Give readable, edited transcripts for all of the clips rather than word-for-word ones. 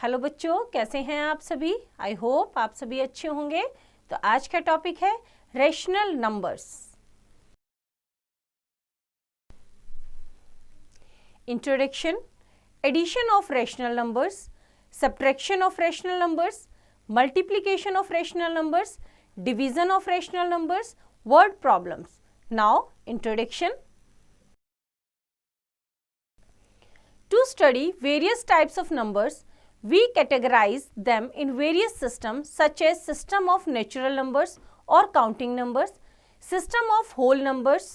Hello बच्चों, कैसे हैं आप सभी? आई होप आप सभी अच्छे होंगे। तो आज का टॉपिक है rational numbers. Introduction, addition of rational numbers, subtraction of rational numbers, multiplication of rational numbers, division of rational numbers, word problems. Now introduction. To study various types of numbers, we categorize them in various systems such as system of natural numbers or counting numbers, system of whole numbers,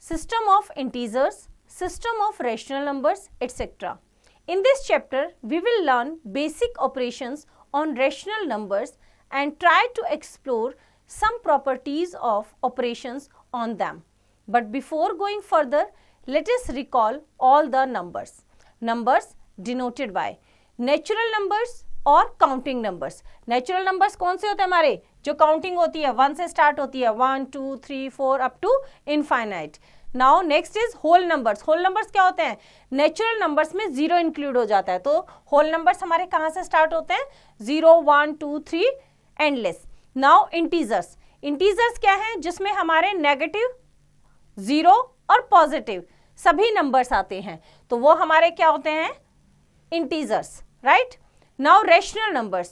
system of integers, system of rational numbers, etc. In this chapter, we will learn basic operations on rational numbers and try to explore some properties of operations on them. But before going further, let us recall all the numbers. Numbers denoted by natural numbers और counting numbers. Natural numbers कौन से होते हैं हमारे? जो counting होती है 1 से start होती है, 1, 2, 3, 4 up to infinite. Now next is whole numbers. Whole numbers क्या होते हैं? Natural numbers में 0 include हो जाता है, तो whole numbers हमारे कहाँ से start होते हैं? 0, 1, 2, 3 endless. Now integers. Integers क्या है? जिसमें हमारे negative, 0 और पॉजिटिव सभी नंबर्स आते हैं, तो वो हमारे क्या होते हैं? Integers, right? Now rational numbers,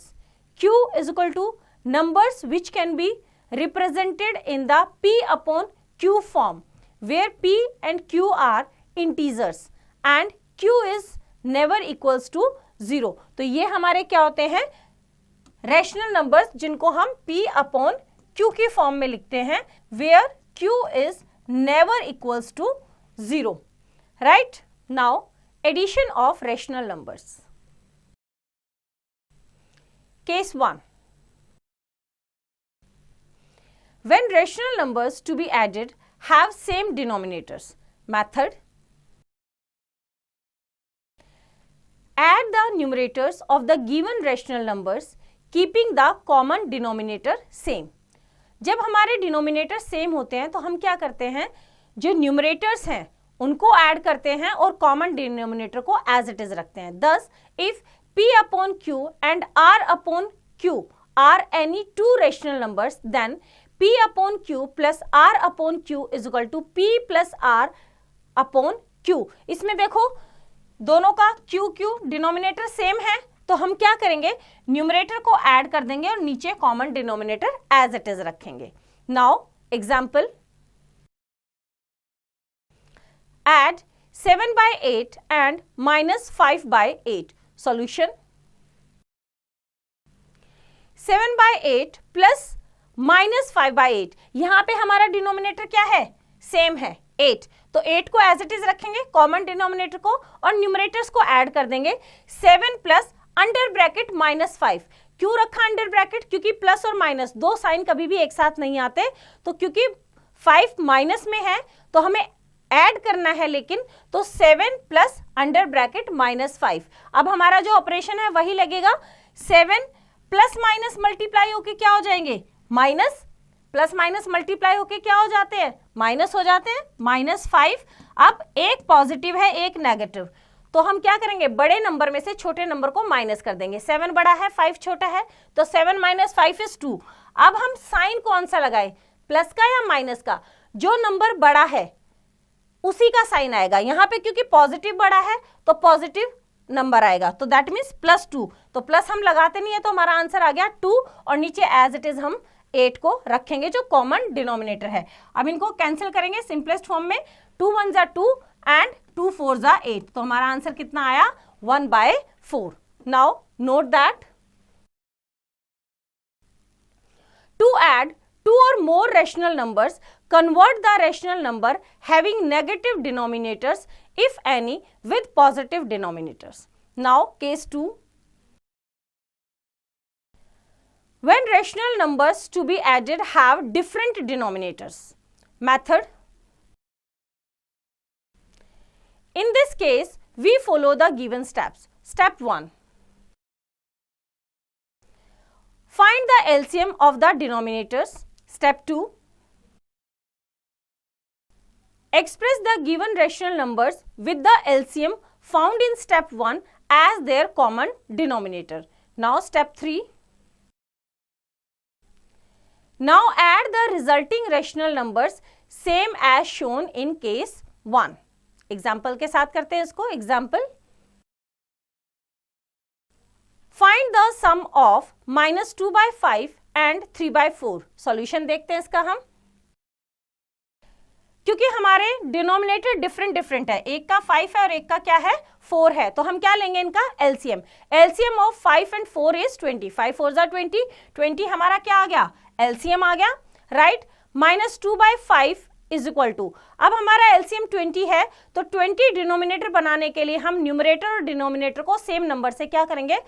Q is equal to numbers which can be represented in the P upon Q form, where P and Q are integers and Q is never equals to 0. तो ये हमारे क्या होते हैं? Rational numbers, जिनको हम P upon Q की form में लिखते हैं, where Q is never equals to 0. Right? Now, addition of rational numbers. Case 1. When rational numbers to be added have same denominators. Method. Add the numerators of the given rational numbers keeping the common denominator same. जब हमारे denominator same होते हैं तो हम क्या करते हैं? जो न्यूमरेटर्स हैं उनको ऐड करते हैं और कॉमन डिनोमिनेटर को एज इट इज रखते हैं. Thus if P upon Q and R upon Q are any two rational numbers, then P upon Q plus R upon Q is equal to P plus R upon Q. इसमें देखो दोनों का Q denominator same है, तो हम क्या करेंगे? Numerator को ऐड कर देंगे और नीचे common denominator as it is रखेंगे. Now example, add 7/8 and -5/8. Solution, 7/8 plus -5/8. यहां पे हमारा डिनोमिनेटर क्या है? सेम है, 8. तो 8 को एज इट इज रखेंगे, कॉमन डिनोमिनेटर को, और न्यूमरेटर्स को ऐड कर देंगे. 7 प्लस अंडर ब्रैकेट -5. क्यों रखा अंडर ब्रैकेट? क्योंकि प्लस और माइनस दो साइन कभी भी एक साथ नहीं आते, तो क्योंकि 5 माइनस में है तो हमें ऐड करना है, लेकिन तो 7 प्लस अंडर ब्रैकेट -5. अब हमारा जो ऑपरेशन है वही लगेगा. 7 प्लस माइनस मल्टीप्लाई होके क्या हो जाएंगे? माइनस. प्लस माइनस मल्टीप्लाई होके क्या हो जाते हैं? माइनस हो जाते हैं. -5. अब एक पॉजिटिव है, एक नेगेटिव, तो हम क्या करेंगे? बड़े नंबर में से छोटे नंबर को माइनस कर देंगे. 7 बड़ा है, 5 छोटा है, तो 7 - 5 इज 2. अब हम साइन कौन सा लगाएं? प्लस का या माइनस का? जो नंबर बड़ा है उसी का साइन आएगा. यहां पे क्योंकि पॉजिटिव बड़ा है तो पॉजिटिव नंबर आएगा, तो दैट मीन्स +2. तो प्लस हम लगाते नहीं है, तो हमारा आंसर आ गया 2, और नीचे एज इट इज हम 8 को रखेंगे जो कॉमन डिनोमिनेटर है. अब इनको कैंसिल करेंगे सिंपलेस्ट फॉर्म में. 2 1 = 2 एंड 2 4 = 8. तो हमारा आंसर कितना आया? 1/4. Now note that to add 2 or more rational numbers, convert the rational number having negative denominators, if any, with positive denominators. Now case 2. When rational numbers to be added have different denominators. Method. In this case, we follow the given steps. Step 1. Find the LCM of the denominators. Step 2. Express the given rational numbers with the LCM found in step 1 as their common denominator. Now step 3. Now add the resulting rational numbers same as shown in case 1. Example के साथ करते हैं इसको. Example, find the sum of -2/5 and 3/4. Solution देखते हैं इसका हम. क्योंकि हमारे डिनोमिनेटर डिफरेंट है, एक का 5 है और एक का क्या है 4 है, तो हम क्या लेंगे इनका LCM. LCM of 5 and 4 is 20. 5 4 जा 20. 20 हमारा क्या आ गया, एलसीएम आ गया, राइट. -2/5 इज इक्वल टू, अब हमारा एलसीएम 20 है, तो 20 डिनोमिनेटर बनाने के लिए हम न्यूमरेटर और डिनोमिनेटर को सेम नंबर से क्या करेंगे,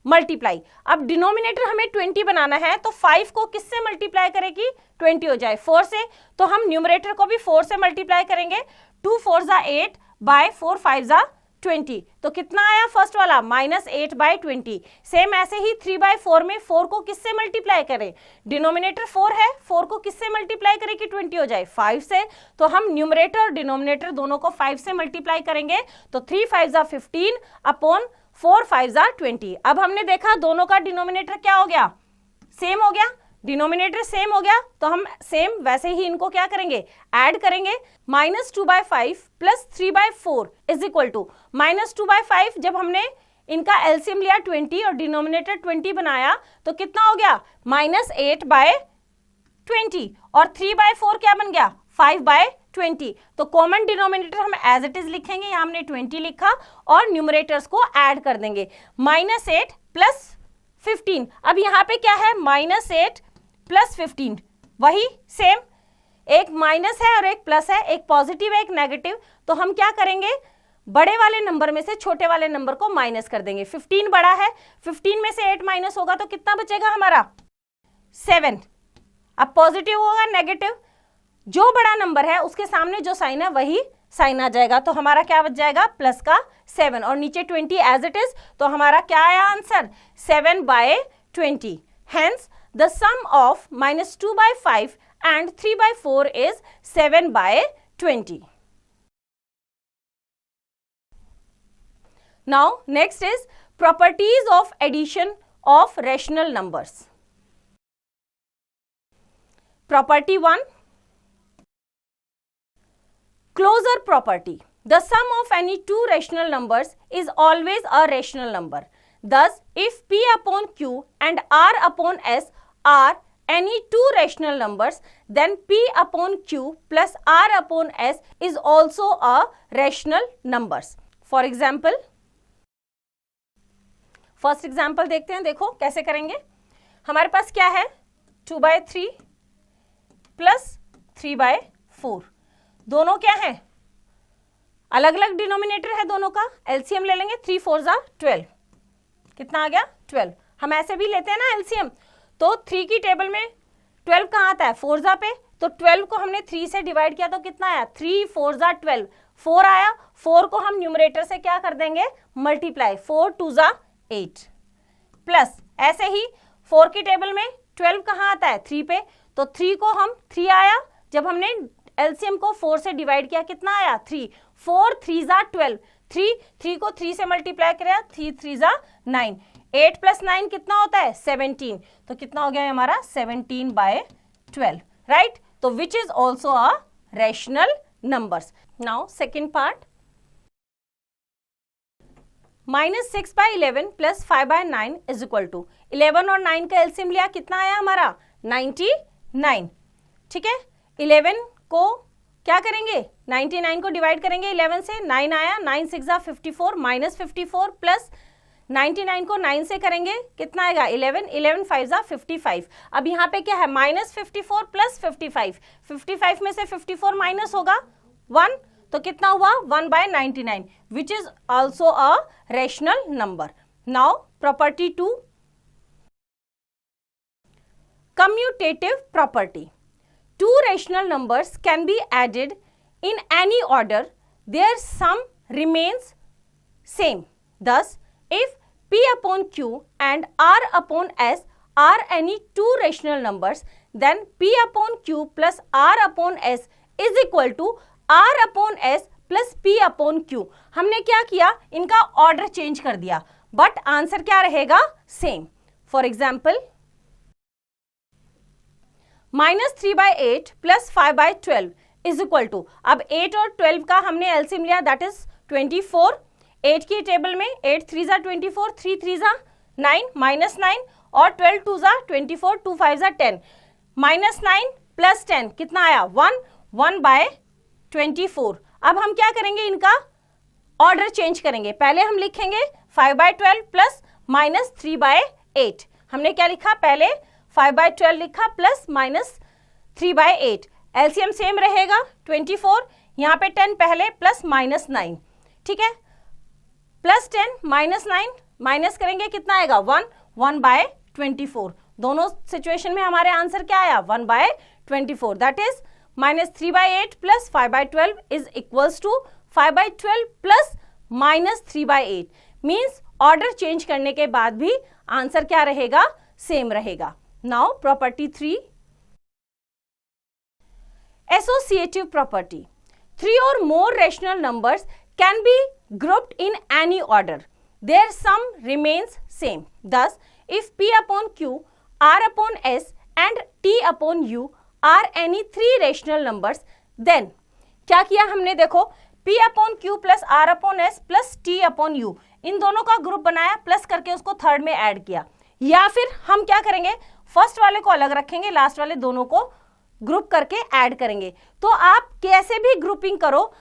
मल्टीप्लाई. अब डिनोमिनेटर हमें 20 बनाना है, तो 5 को किससे मल्टीप्लाई करेगी, 20 हो जाए 4 से, तो हम न्यूमरेटर को भी 4 से मल्टीप्लाई करेंगे. 2 4 जा 8 बाय 4 5 जा 20, तो कितना आया फर्स्ट वाला, -8/20. सेम ऐसे ही 3/4 में 4 को किससे मल्टीप्लाई करें, डिनोमिनेटर 4 है, 4 को किससे मल्टीप्लाई करें कि 20 हो जाए, 5 से, तो हम न्यूमरेटर और डिनोमिनेटर दोनों को 5 से मल्टीप्लाई करेंगे, तो 3 5 जा 15 अपॉन 4 5 जा 20. अब हमने देखा दोनों का डिनोमिनेटर क्या हो गया, सेम हो गया, डिनोमिनेटर सेम हो गया, तो हम सेम वैसे ही इनको क्या करेंगे, ऐड करेंगे. -2/5 प्लस 3/4 इज इक्वल टू, -2/5 जब हमने इनका एलसीएम लिया 20 और डिनोमिनेटर 20 बनाया, तो कितना हो गया, -8/20, और 3/4 क्या बन गया, 5/20. तो कॉमन डिनोमिनेटर हम एज इट इज लिखेंगे, यहाँ हमने 20 लिखा, और न्यूमरेटर्स को ऐड कर देंगे. -8 प्लस 15, अब यहाँ पे क्या है, -8 प्लस 15, वही सेम, एक माइनस है और एक प्लस है, एक पॉजिटिव है एक नेगेटिव, तो हम क्या करेंगे, बड़े वाले नंबर में से छोटे वाले नंबर को माइनस कर देंगे. 15 बड़ा है, 15 में से 8 माइनस होगा तो कितना बचेगा हमारा, 7. अब पॉजिटिव होगा नेगेटिव, जो बड़ा नंबर है उसके सामने जो साइन है वही साइन आ जाएगा, तो हमारा क्या बच जाएगा, प्लस का 7, और नीचे 20 एज इट इज, तो हमारा क्या आया answer, 7/20. Hence the sum of -2/5 and 3/4 is 7/20. Now next is properties of addition of rational numbers. Property 1, closure property. The sum of any two rational numbers is always a rational number. Thus, if P upon Q and R upon S are any two rational numbers, then P upon Q plus R upon S is also a rational numbers. For example, first example देखते हैं, देखो कैसे करेंगे. हमारे पास क्या है, 2/3 plus 3/4, दोनों क्या है, अलग अलग डिनोमिनेटर है दोनों का. एलसीएम ले लेंगे, 3 4 जा 12, कितना आ गया 12. हम ऐसे भी लेते हैं ना एलसीएम, तो 3 की टेबल में 12 कहाँ आता है, 4 जा पे, तो 12 को हमने 3 से डिवाइड किया तो कितना आया, 3 4 जा 12, 4 आया. 4 को हम न्यूमरेटर से क्या कर देंगे, मल्टीप्लाई, 4 2 जा 8, प्लस ऐसे ही 4 की टेबल में 12 कहाँ आता है, 3 पे, तो 3 को हम 3 आया, जब हमने एलसीएम को 4 से डिवाइड किया कितना आया, 3, 4 3 जा 12, 3 को 3 से मल्टीप्लाई करें, 3 3 जा 9, 8 + 9 कितना होता है, 17, तो कितना हो गया हमारा, 17/12, राइट. तो which is also a rational numbers. Now second part, -6/11 plus 5/9 is equal to, 11 और 9 का एलसीएम लिया, कितना आया हमारा, 99. ठीक है, 11 को क्या करेंगे, 99 को डिवाइड करेंगे 11 से, 9 आया, 9 6 जा 54, -54 प्लस 99 को 9 से करेंगे, कितना आएगा, 11, 11 5 जा 55. अब यहाँ पे क्या है, -54 प्लस 55, 55 में से 54 माइनस होगा 1, तो कितना हुआ, 1/99, विच is also a rational number. Now property 2, commutative property. Two rational numbers can be added in any order, their sum remains same. Thus, if P upon Q and R upon S are any two rational numbers, then P upon Q plus R upon S is equal to R upon S plus p upon q। हमने क्या किया, इनका order change कर दिया, but answer क्या रहेगा, same. For example -3/8 plus 5/12 is equal to, अब 8 और 12 का हमने एलसीएम लिया, दैट इज 24। 8 की टेबल में 8 3 जा 24, 3 3 जा 9, -9 और 12 2 जा 24, 2 5 जा 10, -9 प्लस 10 कितना आया, 1/24। अब हम क्या करेंगे, इनका ऑर्डर चेंज करेंगे। पहले हम लिखेंगे 5/12 प्लस -3/8। हमने क्या लिखा, पहले 5/12 लिखा प्लस -3/8। एलसीएम सेम रहेगा 24, यहाँ पे 10 पहले प्लस -9, ठीक है, प्लस 10 -9 माइनस करेंगे कितना आएगा, 1/24। दोनों सिचुएशन में हमारे आंसर क्या आया, 1/24। That is -3/8 plus 5/12 is equals to 5/12 plus -3/8। Means order change करने के बाद भी आंसर क्या रहेगा, सेम रहेगा। Now property 3, associative property. 3 or more rational numbers can be grouped in any order. Their sum remains same. Thus, if P upon Q, R upon S and T upon U are any 3 rational numbers, then क्या किया हमने, देखो P upon Q plus R upon S plus T upon U, इन दोनों का group बनाया, plus करके उसको third में ऐड किया। या फिर हम क्या करेंगे, फर्स्ट वाले को अलग रखेंगे, लास्ट वाले दोनों को ग्रुप करके ऐड करेंगे। तो आप कैसे भी ग्रुपिंग करो,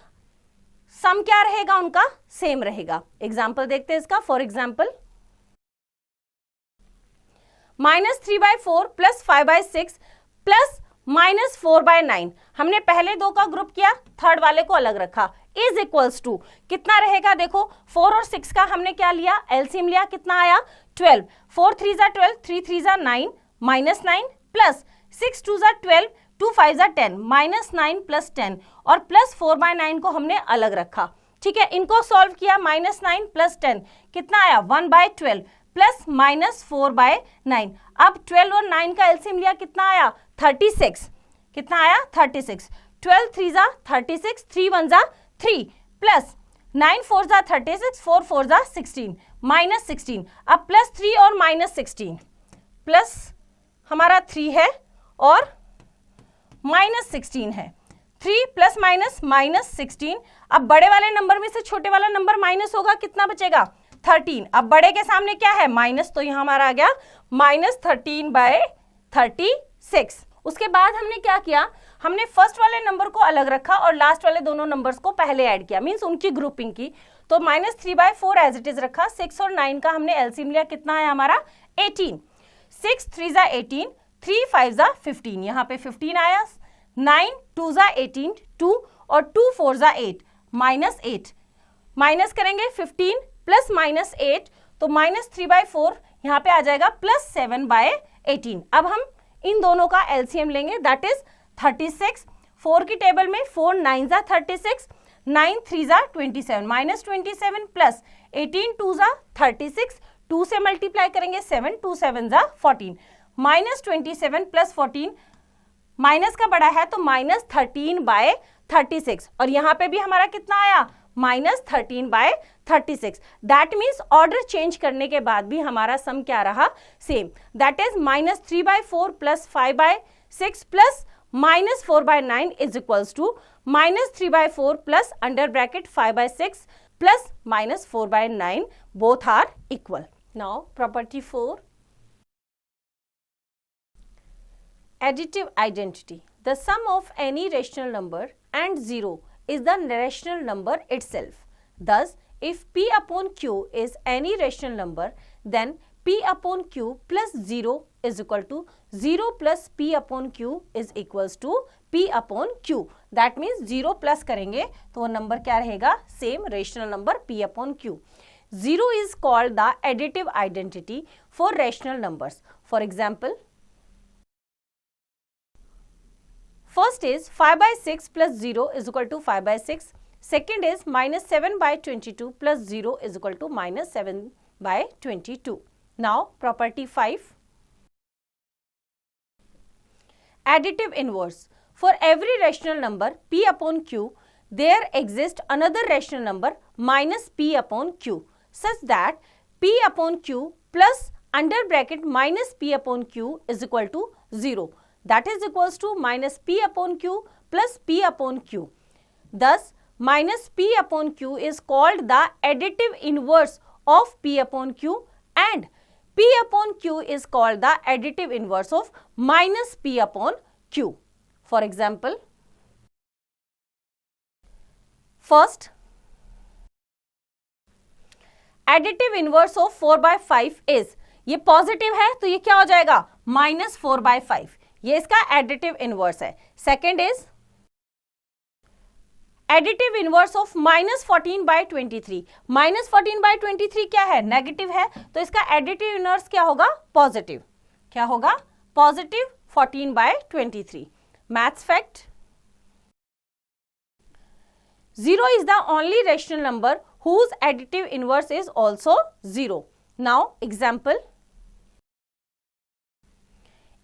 सम क्या रहेगा उनका, सेम रहेगा। एग्जाम्पल देखते हैं इसका। फॉर एग्जाम्पल -3/4 प्लस 5/6 प्लस -4/9, हमने पहले दो का ग्रुप किया, थर्ड वाले को अलग रखा, इज इक्वल्स टू कितना रहेगा, देखो 4 और 6 का हमने क्या लिया, एलसीएम लिया, कितना आया 12। 4 3 जा 12, 3 3 जा 9, -9 प्लस 6 2 जा 12, 2 5 जा 10, -9 प्लस 10 और प्लस 4/9 को हमने अलग रखा, ठीक है। इनको सॉल्व किया, -9 प्लस 10 कितना आया, 1/12 प्लस -4/9। अब 12 और 9 का एलसीएम लिया, कितना आया 36, कितना आया 36। 12 3 जा 36, 3 1 जा 3 प्लस 9 4 जा 36, 4 4 जा 16, -16। अब प्लस 3 और -16, प्लस हमारा 3 है और -16 है, 3 प्लस -16। अब बड़े वाले नंबर में से छोटे वाला नंबर माइनस होगा, कितना बचेगा 13। अब बड़े के सामने क्या है, माइनस, तो यहां हमारा आ गया -13/36। उसके बाद हमने क्या किया, हमने फर्स्ट वाले नंबर को अलग रखा और लास्ट वाले दोनों नंबर्स को पहले ऐड किया, मींस उनकी ग्रुपिंग की। तो -3/4 एज इट इज रखा, 6 और 9 का हमने एलसीएम लिया, कितना है हमारा 18। 6 3 जा 18, 3 5 जा 15, यहाँ पे 15 आया। 9 2 जा 18, 2 और 2 4 जा 8, -8। माइनस करेंगे 15 प्लस -8, तो -3/4 यहाँ पे आ जाएगा प्लस 7/18। अब हम इन दोनों का एलसीएम लेंगे, दैट इज 36। 4 की टेबल में 4 9 जा 36, 9 3 जा 27, -27 प्लस 18 2 जा 36, 2 से मल्टीप्लाई करेंगे 7, 2 7 जा 14, -27 प्लस 14, माइनस का बड़ा है तो -13/36, और यहाँ पे भी हमारा कितना आया -13/36। दैट मीन्स ऑर्डर चेंज करने के बाद भी हमारा सम क्या रहा, same. That is -3/4 plus 5/6 plus -4/9 is equals to -3/4 plus under bracket 5/6 plus -4/9, both are equal. Now property 4, additive identity. The sum of any rational number and 0 is the rational number itself. Thus, if P upon Q is any rational number, then P upon Q plus 0 is equal to 0 plus P upon Q is equals to P upon Q. That means 0 plus करेंगे तो वो number क्या रहेगा, same rational number P upon Q. 0 is called the additive identity for rational numbers. For example, first is 5/6 plus 0 is equal to 5/6. Second is -7/22 plus 0 is equal to -7/22. Now property 5. Additive inverse. For every rational number P upon Q, there exists another rational number minus p upon q such that p upon q plus under bracket minus p upon q is equal to 0. That is equals to minus p upon q plus p upon q. Thus, minus p upon q is called the additive inverse of p upon q and p upon q is called the additive inverse of minus p upon q. For example, first, additive inverse of 4/5 is, ये positive है तो ये क्या हो जाएगा -4/5, ये इसका additive inverse है. Second is additive inverse of -14/23. -14/23 क्या है, नेगेटिव है, तो इसका एडिटिव इनवर्स क्या होगा, पॉजिटिव. क्या होगा, positive 14/23. Maths fact, 0 is the only rational number whose additive inverse is also 0. Now example,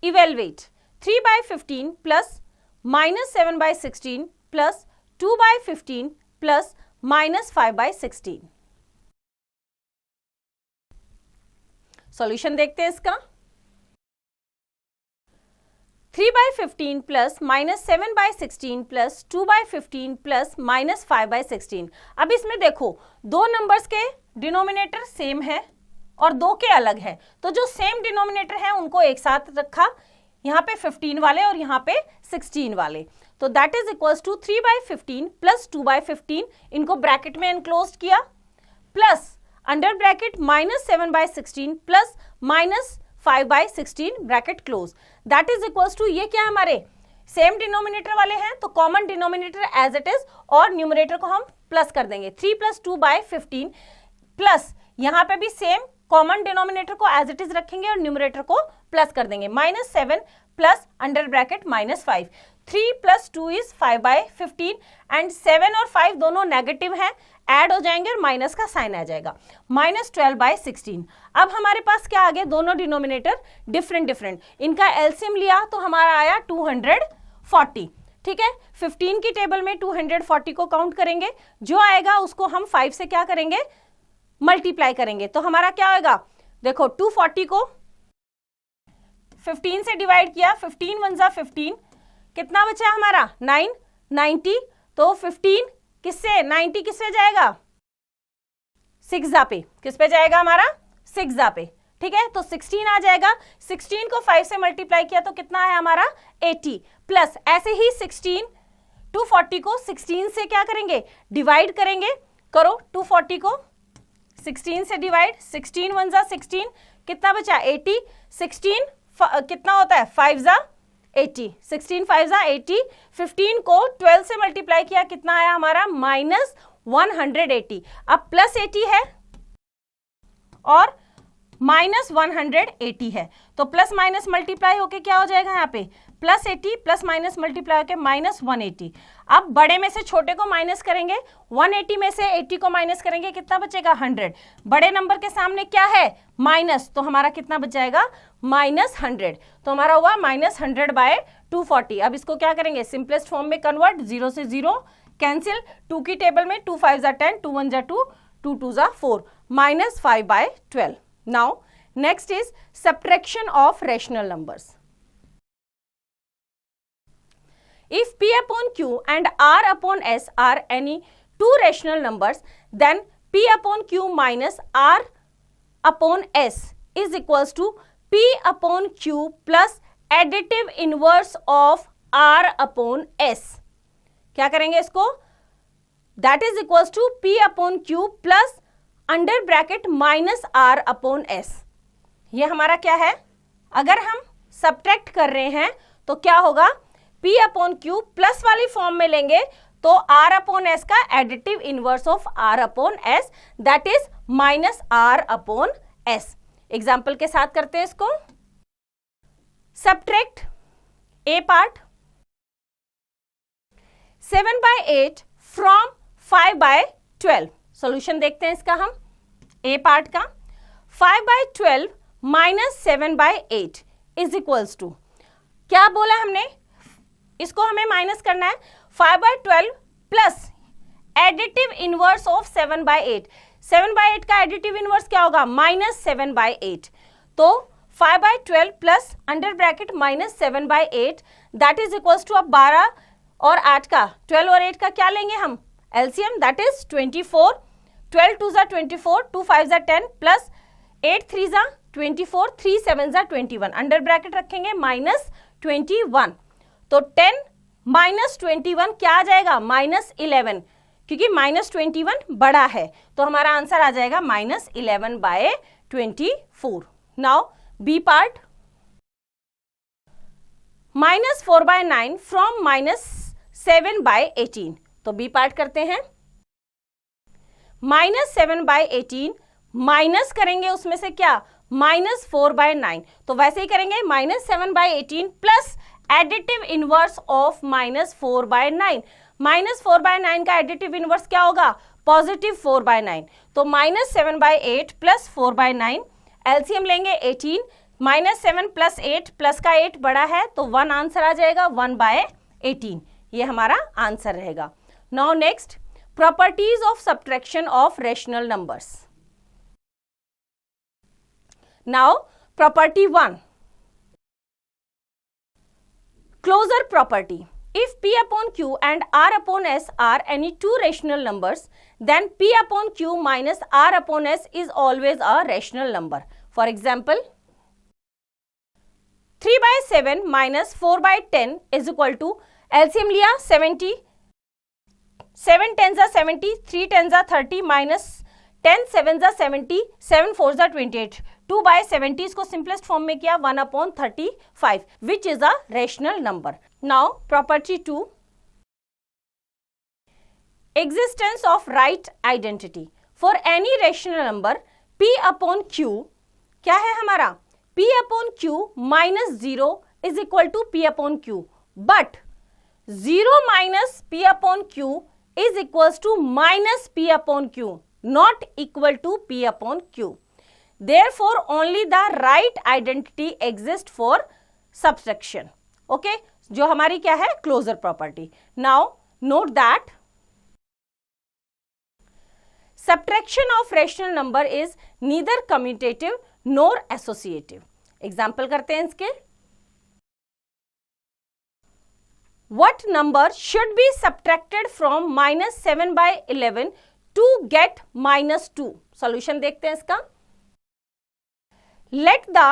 evaluate 3/15 plus -7/16 plus 2/15 plus -5/16. Solution देखते हैं इसका. 3/15 plus -7/16 plus 2/15 plus -5/16. अब इसमें देखो दो नंबर्स के डिनोमिनेटर सेम है और दो के अलग है, तो जो सेम डिनोमिनेटर है उनको एक साथ रखा, यहाँ पे 15 वाले और यहाँ पे 16 वाले, तो that is equals to 3/15 plus 2/15, इनको ब्रैकेट में एनक्लोज किया, plus under bracket -7/16 plus -5/16 bracket close, that is equals to, ये क्या है हमारे सेम डिनोमिनेटर वाले हैं तो common denominator as it is और न्यूमरेटर को हम प्लस कर देंगे. 3 + 2/15 प्लस यहाँ पे भी सेम कॉमन डिनोमिनेटर को एज इट इज रखेंगे और न्यूमरेटर को प्लस कर देंगे. -7 plus under bracket -5. 3 + 2 is 5/15 and 7 और 5 दोनों नेगेटिव हैं, ऐड हो जाएंगे और माइनस का साइन आ जाएगा. -12/16. अब हमारे पास क्या आ गया, दोनों डिनोमिनेटर डिफरेंट, इनका एलसीएम लिया तो हमारा आया 240. ठीक है, 15 की टेबल में 240 को काउंट करेंगे, जो आएगा उसको हम 5 से क्या करेंगे, मल्टीप्लाई करेंगे, तो हमारा क्या होगा, देखो 240 को 15 से डिवाइड किया, 15 × 1 = 15, कितना बचा हमारा 9, 90, तो 15 किससे 90 किससे जाएगा, 6 पे, किस पे जाएगा हमारा 6 पे. ठीक है, तो 16 आ जाएगा. 16 को 5 से मल्टीप्लाई किया तो कितना है हमारा 80, प्लस ऐसे ही 16 240 को 16 से क्या करेंगे, डिवाइड करेंगे, करो 240 को 16 से डिवाइड, 16 × 1 = 16, कितना बचा 80, 16 कितना होता है 5 × 80, 16 5 × 80, 15 को 12 से मल्टीप्लाई किया, कितना आया हमारा -180. अब +80 है और -180 है, तो प्लस माइनस मल्टीप्लाई होके क्या हो जाएगा, यहाँ पे +80 प्लस माइनस मल्टीप्लाई होके -180. अब बड़े में से छोटे को माइनस करेंगे, 180 में से 80 को माइनस करेंगे, कितना बचेगा 100. बड़े नंबर के सामने क्या है माइनस, तो हमारा कितना बच जाएगा -100, तो हमारा हुआ -100/240. अब इसको क्या करेंगे, सिंपलेस्ट फॉर्म में कन्वर्ट, 0 से 0 कैंसिल, 2 की टेबल में 2 5 = 10, 2 1 = 2, 2 2 = 4, -5/12. Now next is subtraction of rational numbers. If p upon q and r upon s are any two rational numbers, then p upon q minus r upon s is equals to p upon q plus additive inverse of r upon s. क्या करेंगे इसको, that is equals to p upon q plus under bracket -r upon s. ये हमारा क्या है, अगर हम subtract कर रहे हैं तो क्या होगा, p upon q प्लस वाली फॉर्म में लेंगे तो r upon s का additive inverse of r upon s, that is -r upon s. Example के साथ करते हैं इसको. Subtract a part, 7/8 from 5/12. Solution देखते हैं इसका हम. ए पार्ट का 5/12 - 7/8 इज इक्वल्स टू, क्या बोला हमने, इसको हमें माइनस करना है, 5/12 प्लस एडिटिव इनवर्स ऑफ 7/8। 7/8 का एडिटिव इनवर्स क्या होगा? -7/8। तो 5/12 plus under bracket -7/8 that is equals to, अब 12 और 8 का, 12 और 8 का क्या लेंगे हम? LCM, that is 24। 12 2 = 24, 2 5 = 10 plus 8 3 = 24, 3 7 = 21, under bracket रखेंगे -21। तो 10 - 21 क्या आ जाएगा? -11, क्योंकि -21 बड़ा है, तो हमारा आंसर आ जाएगा -11/24। Now B part, -4/9 from -7/18। तो बी पार्ट करते हैं। -7/18 माइनस करेंगे उसमें से क्या? -4/9। तो वैसे ही करेंगे -7/18 प्लस एडिटिव इनवर्स ऑफ -4/9। -4/9 का एडिटिव इनवर्स क्या होगा? +4/9। तो -7/8 प्लस 4/9, एलसीएम लेंगे 18, -7 प्लस 8 प्लस का 8 बड़ा है, तो 1 आंसर आ जाएगा, 1/18। ये हमारा आंसर रहेगा। Now next, properties of subtraction of rational numbers. Now property 1, closure property. If P upon Q and R upon S are any two rational numbers, then P upon Q minus R upon S is always a rational number. For example, 3/7 minus 4/10 is equal to, LCM लिया 70, 7 10s are 70, 3 10s are 30 minus 10 7s are 70, 7 4s are 28. 2/70 इसको simplest form में किया, 1/35 which is a rational number. Now property 2, existence of right identity for any rational number P upon Q क्या है हमारा? P upon Q -0 is equal to P upon Q, but 0 minus P upon Q is equals to minus P upon Q, not equal to P upon Q. Therefore, only the right identity exists for subtraction. Okay, जो हमारी क्या है? Closure property. Now note that subtraction of rational number is neither commutative nor associative. एग्जाम्पल करते हैं इसके। What number should be subtracted from -7/11 to get -2? Solution देखते हैं इसका। Let the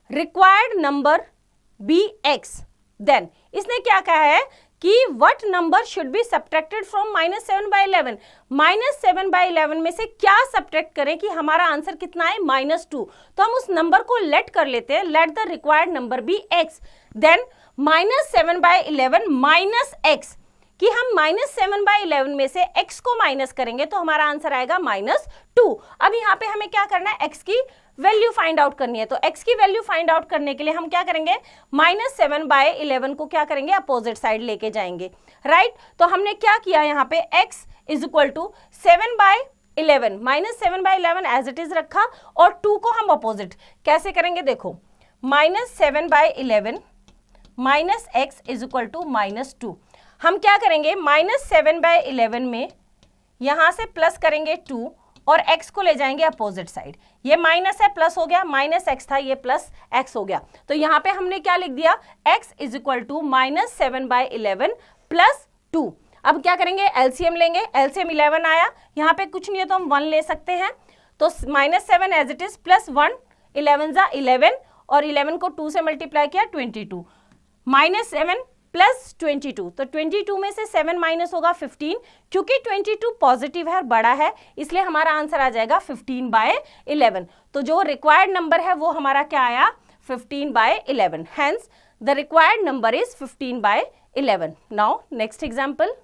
required number be x. Then इसने क्या कहा है कि what number should be subtracted from -7/11. -7/11 में से क्या सब्ट्रैक्ट करें कि हमारा आंसर कितना है? -2। तो हम उस नंबर को लेट कर लेते हैं, let the required number be x. Then -7/11 minus x, कि हम -7/11 में से x को माइनस करेंगे तो हमारा आंसर आएगा -2। अब यहाँ पे हमें क्या करना है? x की वैल्यू फाइंड आउट करनी है। तो x की वैल्यू फाइंड आउट करने के लिए हम क्या करेंगे? -7/11 को क्या करेंगे? अपोजिट साइड लेके जाएंगे, राइट? तो हमने क्या किया यहाँ पे? x is equal to 7/11, -7/11 as it is रखा और 2 को हम अपोजिट कैसे करेंगे? देखो, -7/11 minus x is equal to -2। हम क्या करेंगे? -7/11 में यहां से प्लस करेंगे 2 और x को ले जाएंगे अपोजिट साइड। ये माइनस है, प्लस हो गया, -x था, ये +x हो गया। तो यहाँ पे हमने क्या लिख दिया? x is equal to -7/11 + 2। अब क्या करेंगे? एलसीएम लेंगे, एलसीएम 11 आया, यहाँ पे कुछ नहीं है तो हम 1 ले सकते हैं। तो -7 एज इट इज +1, 11 = 11 और 11 को 2 से मल्टीप्लाई किया, 22, -7 + 22। तो 22 में से 7 माइनस होगा 15, क्योंकि 22 पॉजिटिव है और बड़ा है, इसलिए हमारा आंसर आ जाएगा 15/11। तो जो रिक्वायर्ड नंबर है वो हमारा क्या आया? 15/11। Hence the required number is 15/11। Now next example,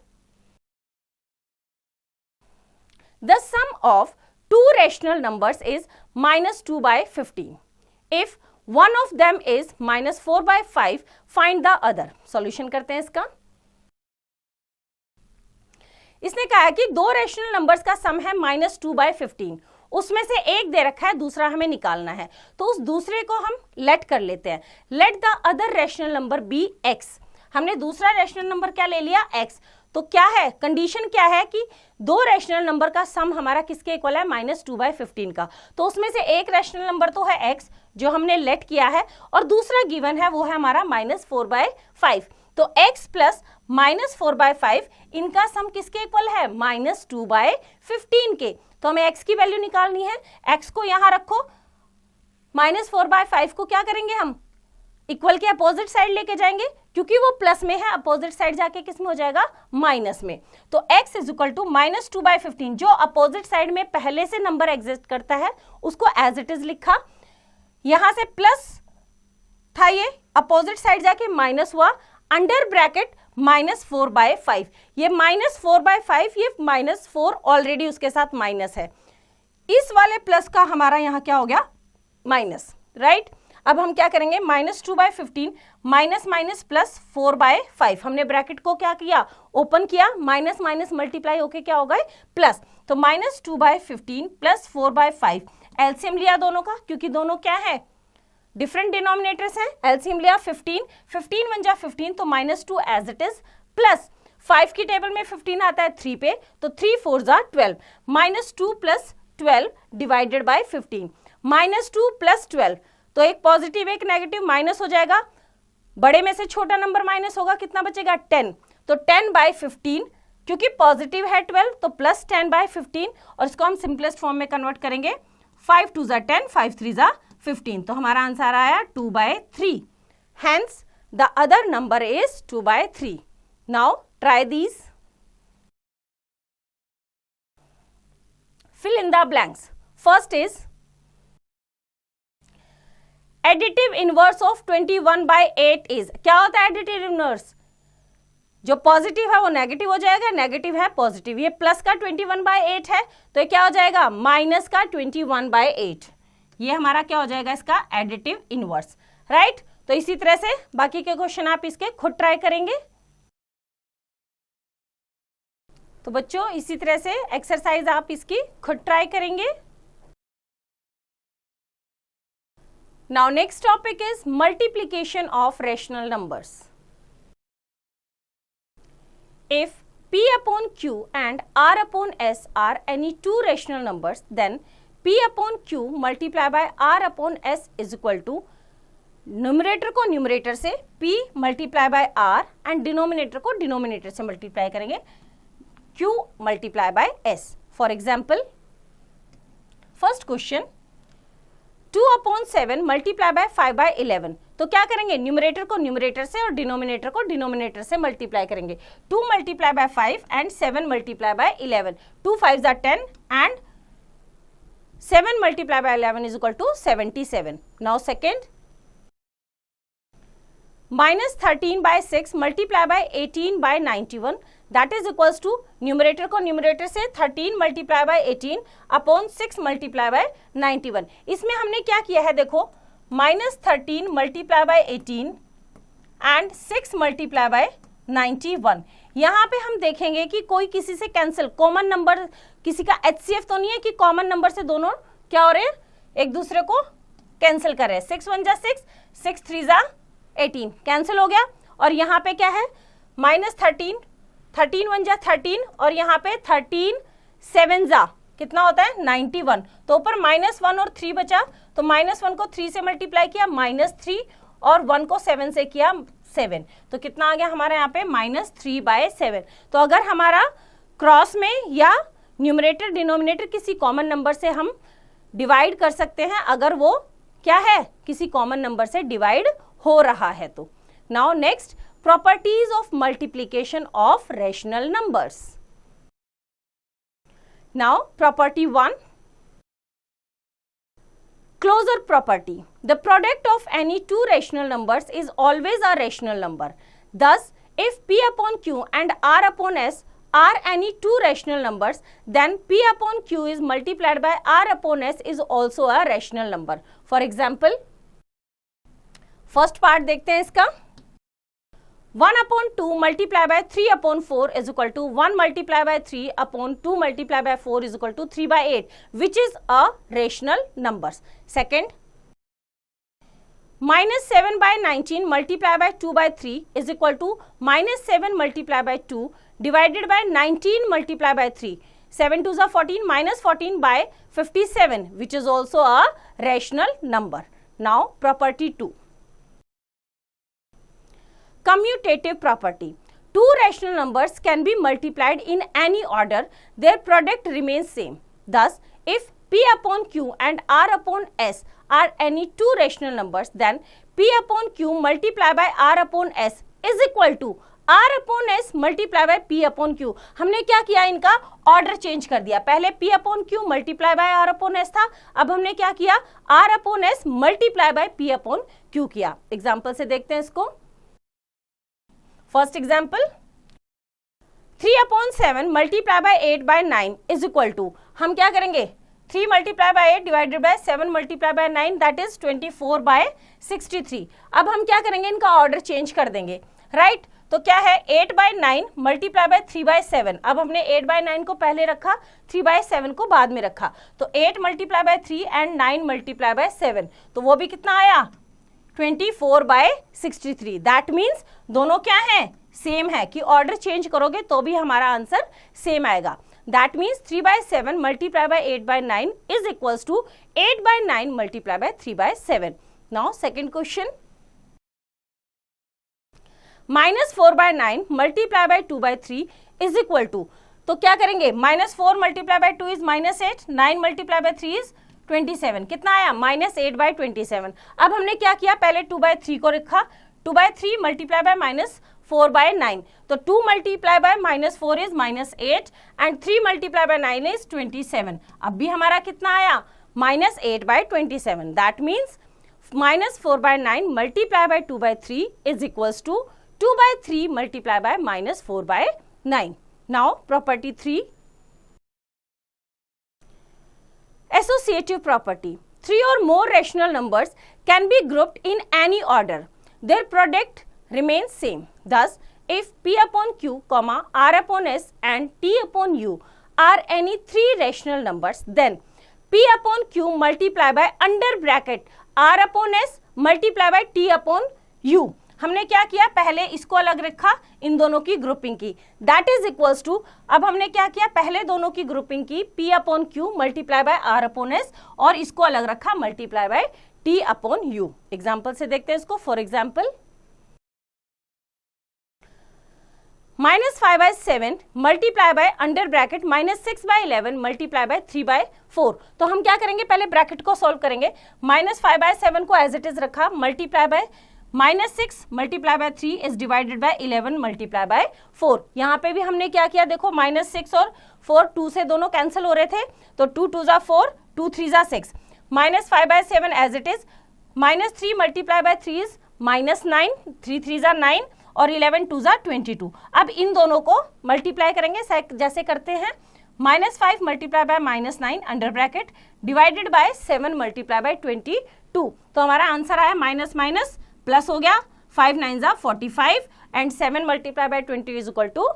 the sum of 2 rational numbers is -2/15. If one of them is -4/5, find the other. Solution करते हैं इसका। इसने कहा है कि 2 रेशनल नंबर्स का सम है -2/15, उसमें से एक दे रखा है, दूसरा हमें निकालना है, तो उस दूसरे को हम लेट कर लेते हैं। Let the other rational number be x। हमने दूसरा रेशनल नंबर क्या ले लिया? x। तो क्या है कंडीशन, क्या है कि दो रैशनल नंबर का सम हमारा किसके इक्वल है, -2/15 का। तो उसमें से एक रैशनल नंबर तो है x जो हमने लेट किया है, और दूसरा गिवन है वो है हमारा -4/5। तो x प्लस -4/5 इनका सम किसके इक्वल है, -2/15 के। तो हमें x की वैल्यू निकालनी है, x को यहां रखो, -4/5 को क्या करेंगे हम, इक्वल के अपोजिट साइड लेके जाएंगे, क्योंकि वो प्लस में है, अपोजिट साइड जाके किस में हो जाएगा, माइनस में। तो x इज इक्वल टू -2/15, जो अपोजिट साइड में पहले से नंबर एग्जिस्ट करता है उसको एज इट इज लिखा, यहां से प्लस था, ये अपोजिट साइड जाके माइनस हुआ, अंडर ब्रैकेट -4/5, ये -4/5, ये -4 ऑलरेडी उसके साथ माइनस है, इस वाले प्लस का हमारा यहां क्या हो गया, माइनस, राइट। अब हम क्या करेंगे, -2/15 माइनस माइनस प्लस 4/5, हमने ब्रैकेट को क्या किया, ओपन किया, माइनस माइनस मल्टीप्लाई होके क्या हो गए, प्लस। तो -2/15 प्लस 4/5, एलसीएम लिया दोनों का, क्योंकि दोनों क्या है, डिफरेंट डिनोमिनेटर्स हैं, एलसीएम लिया 15 1 जा 15, तो -2 एज इट इज, प्लस 5 की टेबल में 15 आता है 3 पे, तो 3 4 जा 12, -2 प्लस 12 डिवाइडेड बाय 15, -2 प्लस 12, तो एक पॉजिटिव एक नेगेटिव माइनस हो जाएगा, बड़े में से छोटा नंबर माइनस होगा, कितना बचेगा 10, तो 10/15, क्योंकि पॉजिटिव है 12 तो प्लस 10/15, और इसको हम सिंपलेस्ट फॉर्म में कन्वर्ट करेंगे, 5 2 जा 10, 5 3 जा 15, तो हमारा आंसर आया 2/3, hence the other number is 2/3। Now try these, fill in the blanks. First is additive inverse of 21/8 is, क्या होता है additive inverse, जो पॉजिटिव है वो नेगेटिव हो जाएगा, नेगेटिव है पॉजिटिव, ये प्लस का 21/8 है, तो ये क्या हो जाएगा, माइनस का 21/8, ये हमारा क्या हो जाएगा, इसका एडिटिव इनवर्स, राइट। तो इसी तरह से बाकी के क्वेश्चन आप इसके खुद ट्राई करेंगे। तो बच्चों इसी तरह से एक्सरसाइज आप इसकी खुद ट्राई करेंगे। Now next topic is multiplication of rational numbers. If P upon Q and R upon S are any two rational numbers, then P upon Q multiplied by R upon S is equal to, numerator को numerator से P multiply by R and denominator को denominator से multiply करेंगे Q multiply by S। For example first question 2/7 multiply by 5/11, तो क्या करेंगे, numerator को numerator से और डिनोमिनेटर को डिनोमिनेटर से मल्टीप्लाई करेंगे, 2 multiply by 5 and 7 multiply by 11, 2 5 जा 10 and 7 multiply by 11 is equal to 77। Now second -13/6 multiply by 18/91, that is equals to, numerator को न्यूमरेटर से 13 multiply by 18 upon 6 multiply by 91। इसमें हमने क्या किया है, देखो -13 multiply by 18 and 6 multiply by 91। यहाँ पे हम देखेंगे कि कोई किसी से कैंसिल, कॉमन नंबर किसी का HCF तो नहीं है कि कॉमन नंबर से दोनों क्या हो रहे हैं, एक दूसरे को कैंसिल कर रहे हैं, 6 1 जा 6, 6 3 जा 18 कैंसिल हो गया, और यहाँ पे क्या है -13, 13 1 जा 13, और यहाँ पे 13 7 जा कितना होता है 91, तो ऊपर -1 और 3 बचा, तो -1 को 3 से मल्टीप्लाई किया -3, और 1 को 7 से किया 7, तो कितना आ गया हमारे यहाँ पे -3/7। तो अगर हमारा क्रॉस में या न्यूमरेटर डिनोमिनेटर किसी कॉमन नंबर से हम डिवाइड कर सकते हैं, अगर वो क्या है किसी कॉमन नंबर से डिवाइड हो रहा है तो। Now next, properties of multiplication of rational numbers. Now property 1, closure property, the product of any two rational numbers is always a rational number. Thus, if P upon Q and R upon S are any two rational numbers, then P upon Q is multiplied by R upon S is also a rational number. For example, first part देखते हैं इसका, 1/2 multiplied by 3/4 is equal to 1 multiplied by 3/2 multiplied by 4 is equal to 3/8, which is a rational numbers. Second, -7/19 multiplied by 2/3 is equal to -7 multiplied by 2 divided by 19 multiplied by 3. 7 2s are 14 minus 14 by 57, which is also a rational number. Now property 2. Commutative property. Two rational numbers can be multiplied in any order. Their product remains same. Thus, if P upon Q and R upon S are any two rational numbers, then P upon Q multiplied by R upon S is equal to R upon S multiplied by P upon Q. हमने क्या किया, इनका order change कर दिया. पहले P upon Q multiplied by R upon S था, अब हमने क्या किया, R upon S multiplied by P upon Q किया. एग्जाम्पल से देखते हैं इसको. First example, 3 upon 7 multiplied by 8 by 9 is equal to, हम क्या करेंगे, 3 multiplied by 8 divided by 7 multiplied by 9, that is 24 by 63. अब हम क्या करेंगे, इनका ऑर्डर चेंज कर देंगे, राइट. तो क्या है, 8 by 9 multiplied by 3 by 7. अब हमने 8 by 9 को पहले रखा, 3 by 7 को बाद में रखा. तो 8 multiplied by 3 and 9 multiplied by 7. तो वो भी कितना आया, 24 by 63. दैट मीन्स दोनों क्या है, सेम है. कि ऑर्डर चेंज करोगे तो भी हमारा आंसर सेम आएगा. That means 3 by 7 multiplied by 8 by 9 is equals to 8 by 9 multiplied by 3 by 7. Now second question, minus 4 by 9 multiplied by 2 by 3 is equal to, तो क्या करेंगे, minus 4 multiplied by 2 is minus 8, 9 multiplied by 3 is 27. कितना आया, minus 8 by 27. अब हमने क्या किया, पहले 2 by 3 को रखा, 2 by 3 multiplied by minus 4 by 9. तो 2 multiplied by minus 4 is minus 8 and 3 multiplied by 9 is 27. अब भी हमारा कितना आया, minus 8 by 27. That means minus 4 by 9 multiplied by 2 by 3 is equals to 2 by 3 multiplied by minus 4 by 9. Now property 3. Associative property. Three or more rational numbers can be grouped in any order. Their product remains same. Thus, if P upon Q, R upon S and T upon U are any three rational numbers, then P upon Q multiplied by under bracket R upon S multiplied by T upon U. हमने क्या किया, पहले इसको अलग रखा, इन दोनों की grouping की. दैट इज इक्वल्स टू, अब हमने क्या किया, पहले दोनों की ग्रुपिंग की, P upon Q multiply by R upon S और इसको अलग रखा, multiply by T upon U. Example से देखते हैं इसको. For example, -5 by 7 multiply by under bracket -6 by 11 multiply by 3 by 4. तो हम क्या करेंगे, पहले ब्रैकेट को सॉल्व करेंगे. -5 by 7 को एज इट इज रखा, multiply by -6 multiply by 3 is divided bye 11 multiply by 4. यहाँ पे भी हमने क्या किया, देखो -6 और 4 2 से दोनों कैंसिल हो रहे थे, तो 2 2s are 4, 2 3s are 6. -5 by 7 as it is, -3 multiply by 3 is -9, 3 3s are 9 और 11 2s are 22. अब इन दोनों को मल्टीप्लाई करेंगे जैसे करते हैं, -5 multiply by -9 under bracket divided by 7 multiply bye 22. तो हमारा आंसर आया माइनस माइनस प्लस हो गया, 5 9s are 45 and 7 multiply by 20 is equal to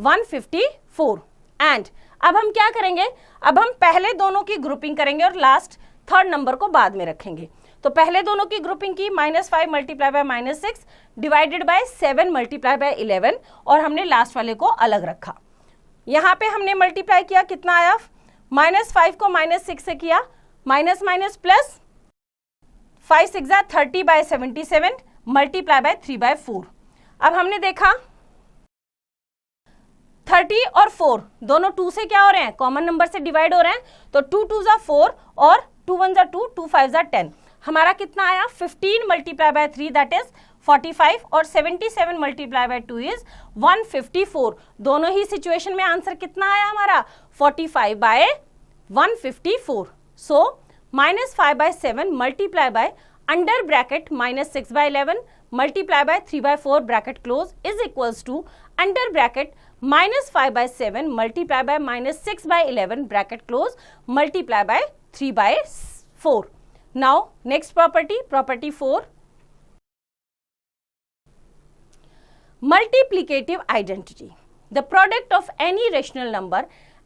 154. And अब हम क्या करेंगे, अब हम पहले दोनों की ग्रुपिंग करेंगे और लास्ट थर्ड नंबर को बाद में रखेंगे. तो पहले दोनों की ग्रुपिंग की, -5 multiply by -6 divided by 7 multiply by 11 और हमने लास्ट वाले को अलग रखा. यहाँ पे हमने मल्टीप्लाई किया, कितना आया, -5 को -6 से किया, minus minus plus, 5 6 are 30 by 77 multiply by 3 by 4. अब हमने देखा 30 और 4 दोनों 2 से क्या हो रहे हैं, कॉमन नंबर से डिवाइड हो रहे हैं, तो 2 2s are 4 और 2 1s are 2, 2 5s are 10. हमारा कितना आया, 15 मल्टीप्लाई बाय 3 दैट इज 45 और 77 मल्टीप्लाई बाय 2 इज 154. दोनों ही सिचुएशन में आंसर कितना आया हमारा, 45 by 154. So -5 by 7 multiply by under bracket -6 by 11 multiply by 3 by 4 bracket close is equals to under bracket -5 by 7 multiply by -6 by 11 bracket close multiply by 3 by 4. Now next property, property 4, multiplicative identity. The product of any rational number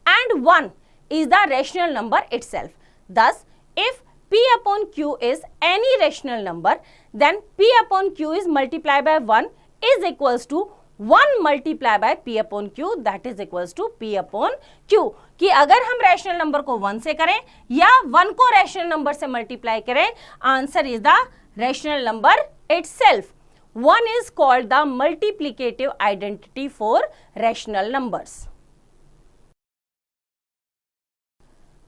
and 1 is the rational number itself. Thus, if P upon Q is any rational number, then P upon Q is multiplied by 1 is equals to 1 multiply by p upon q that is equals to p upon q, कि अगर हम rational number को 1 से करें या 1 को rational number से multiply करें, answer is the rational number itself. 1 is called the multiplicative identity for rational numbers.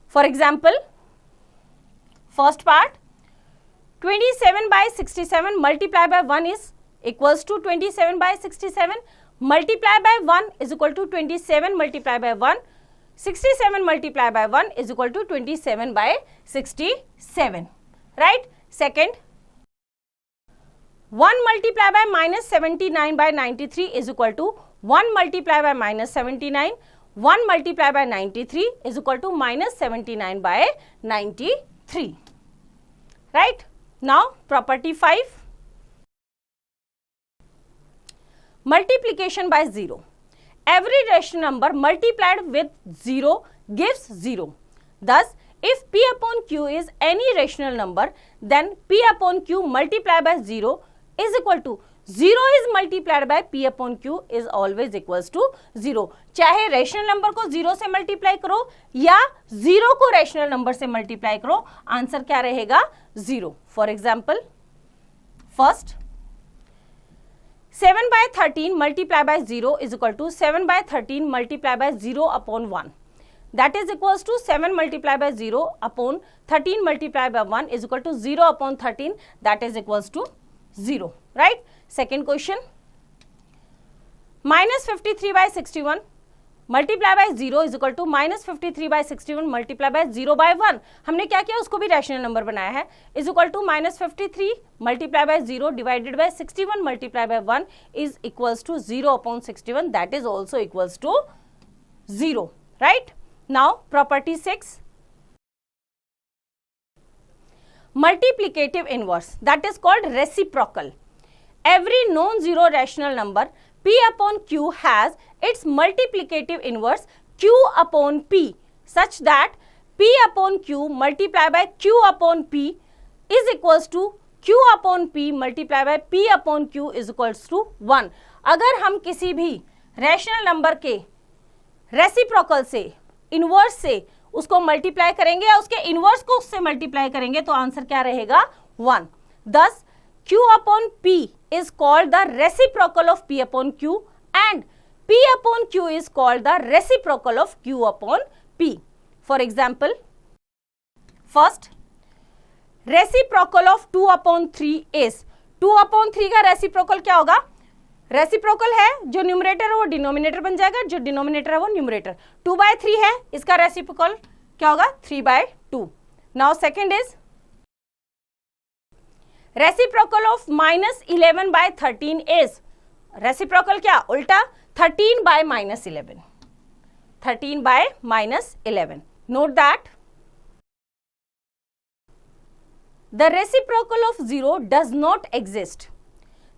For example, first part, 27 by 67 multiplied by 1 is equals to 27 by 67 multiplied by 1 is equal to 27 multiplied by 1. 67 multiplied by 1 is equal to 27 by 67. Right? Second, 1 multiplied by minus 79 by 93 is equal to 1 multiplied by minus 79. 1 multiplied by 93 is equal to minus 79 by 93. Right? Now, property 5. Multiplication by 0. Every rational number multiplied with 0 gives 0. Thus, if p upon q is any rational number, then p upon q multiplied by 0 is equal to 0 is multiplied by p upon q is always equals to 0. चाहे rational number को 0 से multiply करो या 0 को rational number से multiply करो, answer क्या रहेगा? 0. For example, first 7 by 13 multiplied by 0 is equal to 7 by 13 multiplied by 0 upon 1. That is equals to 7 multiplied by 0 upon 13 multiplied by 1 is equal to 0 upon 13. That is equals to 0. Right? Second question. Minus 53 by 61 multiplied by 0 is equal to minus 53 by 61 multiplied by 0 by 1. हमने क्या किया? उसको भी rational number बनाया है. Is equal to minus 53 multiplied by 0 divided by 61 multiplied by 1 is equals to 0 upon 61. That is also equals to 0. Right? Now, property 6. Multiplicative inverse, that is called reciprocal. Every non-zero rational number p upon q has its multiplicative inverse q upon p such that p upon q multiplied by q upon p is equals to q upon p multiplied by p upon q is equals to 1. अगर हम किसी भी rational number के reciprocal से, inverse से उसको multiply करेंगे या उसके इनवर्स को उससे मल्टीप्लाई करेंगे तो आंसर क्या रहेगा? 1. Thus, q upon p is called the reciprocal of p upon q and p upon q is called the reciprocal of q upon p. For example, first, reciprocal of 2 upon 3 is 2 upon 3 का reciprocal क्या होगा? Reciprocal है, जो numerator है वो denominator बन जाएगा, जो डिनोमिनेटर है वो न्यूमरेटर. 2 by 3 है, इसका रेसिप्रोकल क्या होगा? 3 by 2. Now second is reciprocal of minus 11 by 13 is, reciprocal क्या? उल्टा 13 by minus 11. 13 by minus 11. Note that the reciprocal of 0 does not exist.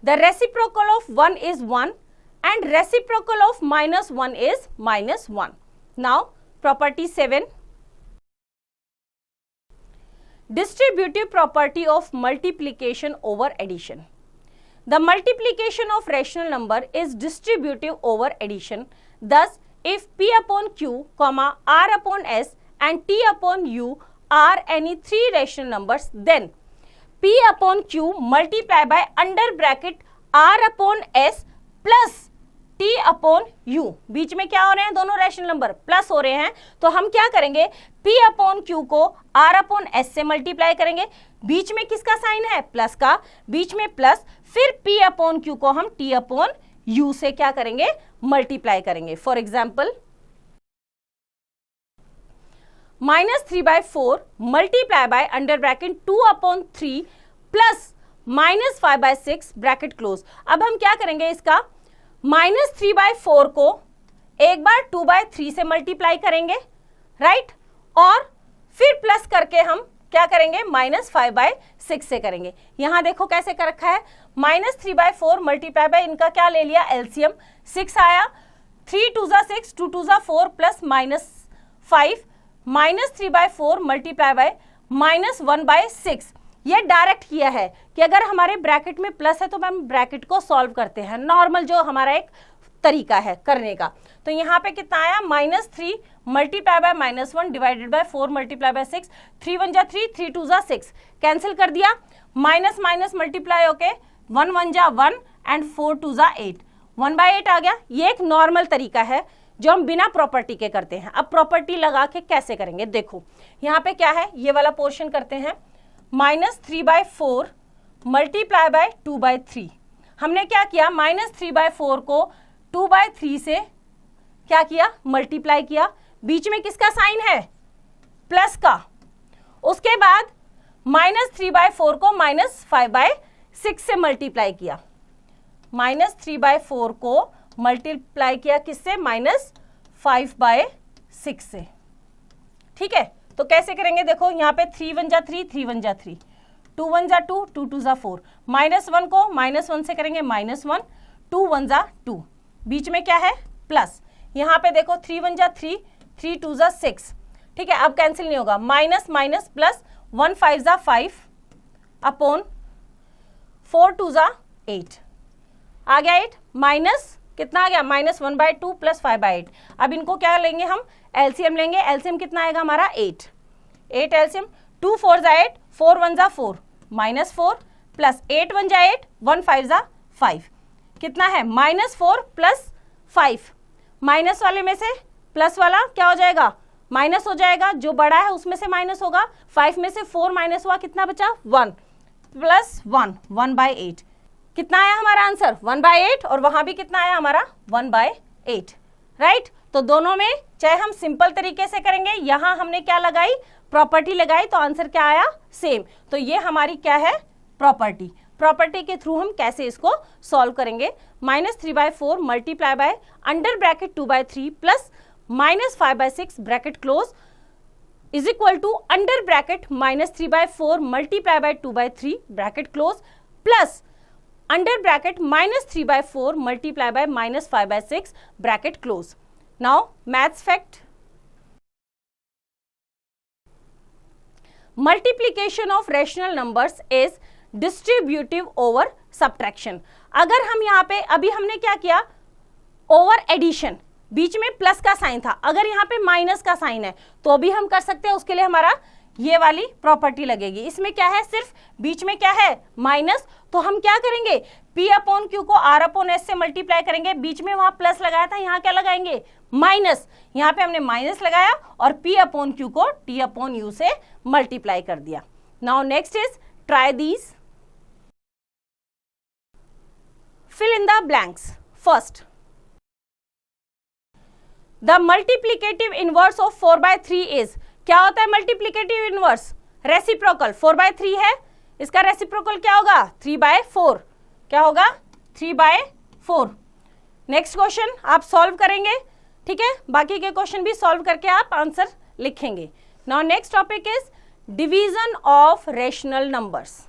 The reciprocal of 1 is 1 and reciprocal of minus 1 is minus 1. Now, property 7. Distributive property of multiplication over addition. The multiplication of rational number is distributive over addition. Thus, if p upon q, comma r upon s and t upon u are any three rational numbers, then p upon q multiply by under bracket r upon s plus t upon u. बीच में क्या हो रहे हैं? दोनों rational number plus हो रहे हैं, तो हम क्या करेंगे? p upon q को r upon s से मल्टीप्लाई करेंगे. बीच में किसका साइन है? प्लस का. बीच में प्लस, फिर p upon q को हम t upon u से क्या करेंगे? मल्टीप्लाई करेंगे. For example, minus 3 by 4 multiply by under bracket 2 upon 3 plus minus 5 by 6 bracket close. अब हम क्या करेंगे? इसका minus 3 by 4 को एक बार 2 by 3 से मल्टीप्लाई करेंगे, राइट? और फिर प्लस करके हम क्या करेंगे? minus 5 by 6 से करेंगे. यहां देखो कैसे कर रखा है. minus 3 by 4 मल्टीप्लाई बाय इनका क्या ले लिया? एलसीएम. 6 आया, 3 2 6, 2 2 4 plus minus 5 minus 3 by 4 multiply by minus 1 by 6. ये डायरेक्ट किया है कि अगर हमारे ब्रैकेट में प्लस है तो हम ब्रैकेट को सॉल्व करते हैं, नॉर्मल जो हमारा एक तरीका है करने का। तो यहाँ पे कितना आया, -3 multiply bye -1 divided by 4 multiply by 6, 3 1 जा 3, 3 2 जा 6, कैंसिल कर दिया, माइनस माइनस मल्टीप्लाई होके 1 1 जा 1 एंड 4 2 जा 8, 1/8 आ गया। ये एक नॉर्मल तरीका है जो हम बिना प्रॉपर्टी के करते हैं। अब प्रॉपर्टी लगा के कैसे करेंगे, देखो यहाँ पे क्या है, ये वाला पोर्शन करते हैं, -3/4 मल्टीप्लाई बाय 2/3। हमने क्या किया, -3/4 को 2/3 से क्या किया, मल्टीप्लाई किया, बीच में किसका साइन है, प्लस का। उसके बाद -3/4 को -5/6 से मल्टीप्लाई किया, -3/4 को मल्टीप्लाई किया किससे, -5/6 से। ठीक है, तो कैसे करेंगे, देखो यहाँ पे 3 1 जा 3, 3 1 जा 3, 2 1 जा 2, 2 2 जा 4, -1 को -1 से करेंगे -1, 2 1 जा 2, बीच में क्या है, प्लस। यहाँ पे देखो 3 1 जा 3, 3 2 जा 6, ठीक है, अब कैंसिल नहीं होगा, माइनस माइनस प्लस, 1 5 जा 5 अपॉन 4 2 जा 8, आ गया 8, माइनस कितना आ गया, -1/2 प्लस 5/8। अब इनको क्या लेंगे हम, एलसीएम लेंगे, एलसीएम कितना आएगा हमारा 8 एलसीएम, 2 4 जा 8, 4 1 जा 4, -4 प्लस 8 1 जा 8, 1 5 जा 5, कितना है, -4 प्लस 5, माइनस वाले में से प्लस वाला क्या हो जाएगा, माइनस हो जाएगा, जो बड़ा है उसमें से माइनस होगा, 5 में से 4 माइनस हुआ, कितना बचा, 1 प्लस 1, 1/8, कितना आया हमारा आंसर, 1/8, और वहां भी कितना आया हमारा 1/8, राइट। तो दोनों में चाहे हम सिंपल तरीके से करेंगे, यहां हमने क्या लगाई, प्रॉपर्टी लगाई, तो आंसर क्या आया, सेम। तो ये हमारी क्या है, प्रॉपर्टी। प्रॉपर्टी के थ्रू हम कैसे इसको सॉल्व करेंगे, -3/4 multiply by under bracket 2/3 plus -5/6 bracket close is equal to under bracket -3/4 multiply by 2/3 bracket close plus under bracket -3/4 multiply by -5/6 bracket close. Now maths fact, multiplication of rational numbers is distributive over subtraction. अगर हम यहाँ पे, अभी हमने क्या किया, over addition, बीच में plus का साइन था, अगर यहाँ पे माइनस का साइन है तो भी हम कर सकते हैं, उसके लिए हमारा ये वाली प्रॉपर्टी लगेगी। इसमें क्या है, सिर्फ बीच में क्या है, माइनस, तो हम क्या करेंगे, P/Q को R/S से मल्टीप्लाई करेंगे, बीच में वहां प्लस लगाया था, यहाँ क्या लगाएंगे, माइनस, यहाँ पे हमने माइनस लगाया और P/Q को T/U से मल्टीप्लाई कर दिया। Now next is try these, fill in the blanks. First, the multiplicative inverse of 4/3 is, क्या होता है multiplicative inverse, रेसिप्रोकल, 4/3 है, इसका रेसिप्रोकल क्या होगा, 3/4, क्या होगा, 3/4। नेक्स्ट क्वेश्चन आप सॉल्व करेंगे, ठीक है, बाकी के क्वेश्चन भी सॉल्व करके आप आंसर लिखेंगे। Now next topic is division of rational numbers.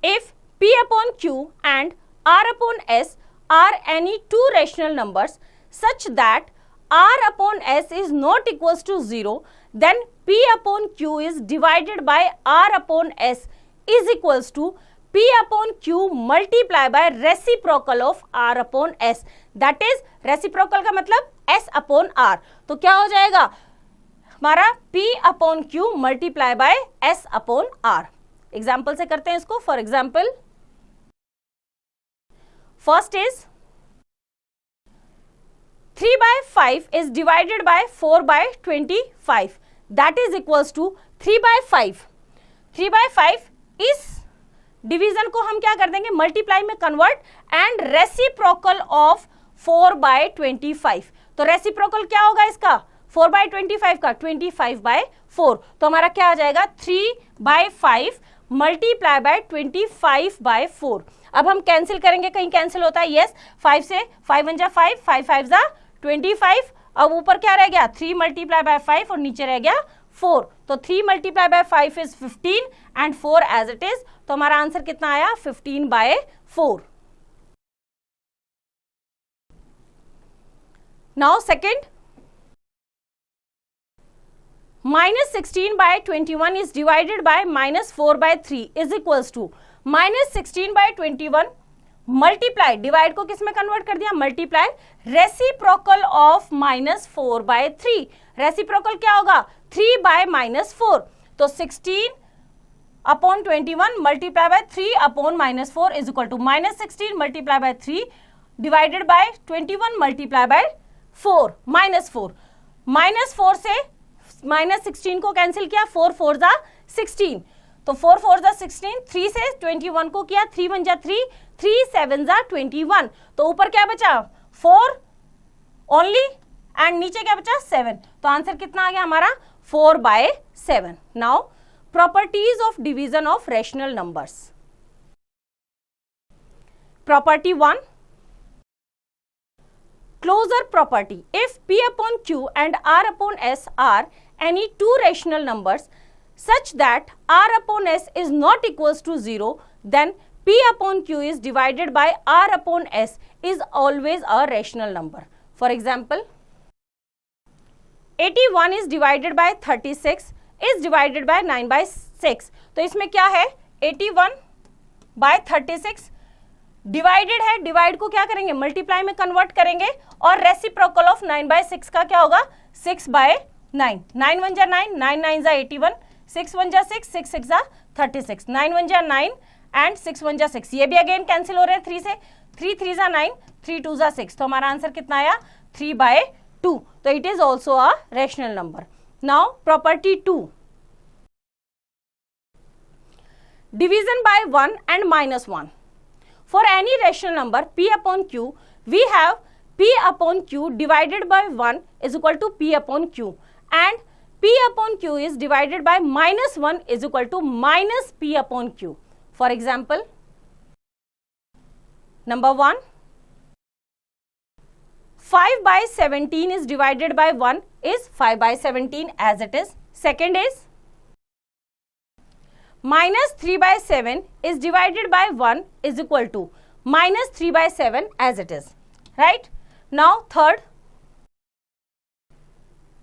If P/Q and R/S are any two rational numbers such that R/S is not equals to 0, then P/Q is divided by R/S is equals to P/Q multiply by reciprocal of R/S, that is reciprocal का मतलब S/R। तो क्या हो जाएगा हमारा P/Q multiply by S/R। Example से करते हैं इसको। For example, first is 3/5 is divided by 4/25, that is equals to 3/5। 3/5 इस डिवीजन को हम क्या कर देंगे, मल्टीप्लाई में कन्वर्ट, एंड रेसिप्रोकल ऑफ 4/25। तो रेसिप्रोकल क्या होगा इसका, 4/25 का 25/4, तो हमारा क्या आ जाएगा, 3/5 मल्टीप्लाई बाय 25/4। अब हम कैंसिल करेंगे, कहीं कैंसिल होता है, यस, 5 से 5 1 जा 5, 5 5 जा 25, अब ऊपर क्या रह गया, 3 मल्टीप्लाई बाय 5 और नीचे रह गया 4, तो 3 multiply by 5 is 15 and 4 as it is, तो हमारा आंसर कितना आया, 15/4। Now second, -16 by 21 is divided by -4 by 3 is equals to -16 by 21 multiply, divide को किस में कन्वर्ट कर दिया, multiply, reciprocal of -4 by 3, reciprocal क्या होगा 3 by -4, तो 16 upon 21 multiply by 3 upon -4 is equal to -16 multiply by 3 divided by 21 multiply by 4, -4 से -16 को कैंसिल किया, 4 4 जा 16, तो 4 4 जा 16, 3 से 21 को किया, 3 1 जा 3, 3 7 जा 21, तो ऊपर क्या बचा 4 ओनली एंड नीचे क्या बचा 7, तो आंसर कितना आ गया हमारा 4/7। Now properties of division of rational numbers. Property 1, closure property, if p upon q and r upon s are any two rational numbers such that r upon s is not equals to 0, then p upon q is divided by r upon s is always a rational number. For example, 81 is divided by 36 is divided by 9/6, तो इसमें क्या है 81 by 36 divided है, divide को क्या करेंगे multiply में convert करेंगे, और रेसिप्रोकल ऑफ 9/6 का क्या होगा 6/9, 9 1 जा 9, 9 9 जा 81, 6 1 जा 6, 6 6 जा 36, 9 1 जा 9 एंड 6 1 जा 6, ये भी अगेन कैंसिल हो रहे हैं 3 से, 3 3 जा 9, 3 2 जा 6, तो हमारा आंसर कितना आया 3/2, तो it is also a rational number. Now property 2, division bye 1 and -1। For any rational number p upon q, we have p upon q divided by 1 is equal to p upon q, and p upon q is divided by -1 is equal to minus p upon q. For example, number 1, 5/17 is divided by 1 is 5/17 as it is. Second is -3/7 is divided by 1 is equal to -3/7 as it is, right? Now third,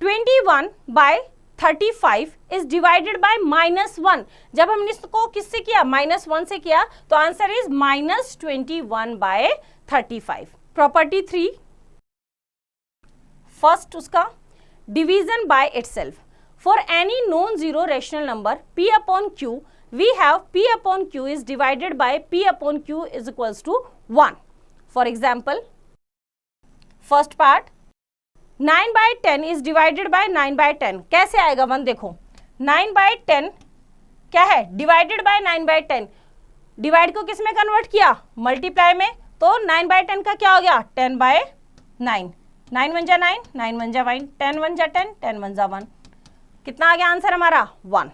21/35 is divided by -1, जब हमने इसको किससे किया -1 से किया, तो answer is -21/35। Property 3, first उसका division by itself. For any non-zero rational number p upon q, we have p upon q is divided by p upon q is equals to 1. For example, first part, 9/10 is divided by 9/10, कैसे आएगा 1, देखो 9/10 क्या है divided by 9/10, divide को किस में convert किया multiply में, तो 9/10 का क्या हो गया 10/9, 9 1 जा 9, 9 1 जा 1, 10 1 जा 10, 10 1 जा 1, कितना आ गया आंसर हमारा 1,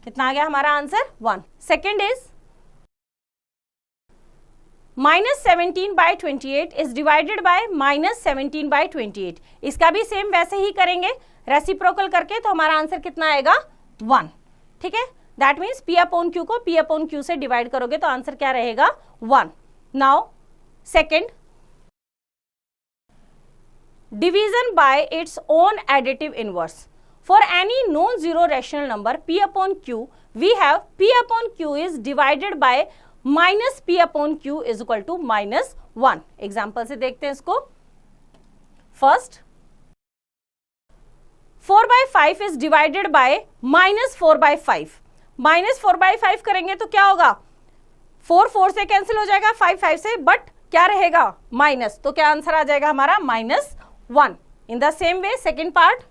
कितना आ गया हमारा answer 1। Second is -17/28 is divided bye -17/28, इसका भी सेम वैसे ही करेंगे रेसिप्रोकल करके, तो हमारा आंसर कितना आएगा 1, ठीक है। That means p upon q को p अपॉन q से डिवाइड करोगे तो आंसर क्या रहेगा 1। Now second, division bye its own additive inverse. For any non-zero rational number p upon q, we have p upon q is divided by minus p upon q is equal to -1. Example से देखते हैं इसको। First, 4/5 is divided by -4/5, -4/5 करेंगे तो क्या होगा 4 4 से cancel हो जाएगा, 5 5 से, बट क्या रहेगा माइनस, तो क्या आंसर आ जाएगा हमारा -1। In the same way second part,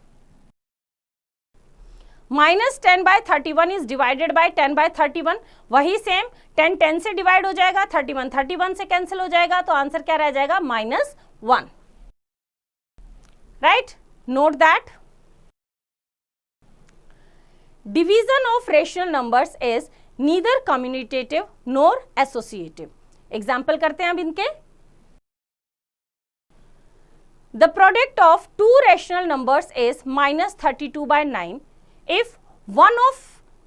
-10/31 is divided by 10/31, वही सेम 10 10 से डिवाइड हो जाएगा, 31 31 से कैंसिल हो जाएगा, तो आंसर क्या रह जाएगा -1, right. Note that division of rational numbers is neither commutative nor associative. Example करते हैं अब इनके। The product of two rational numbers is -32/9 if one of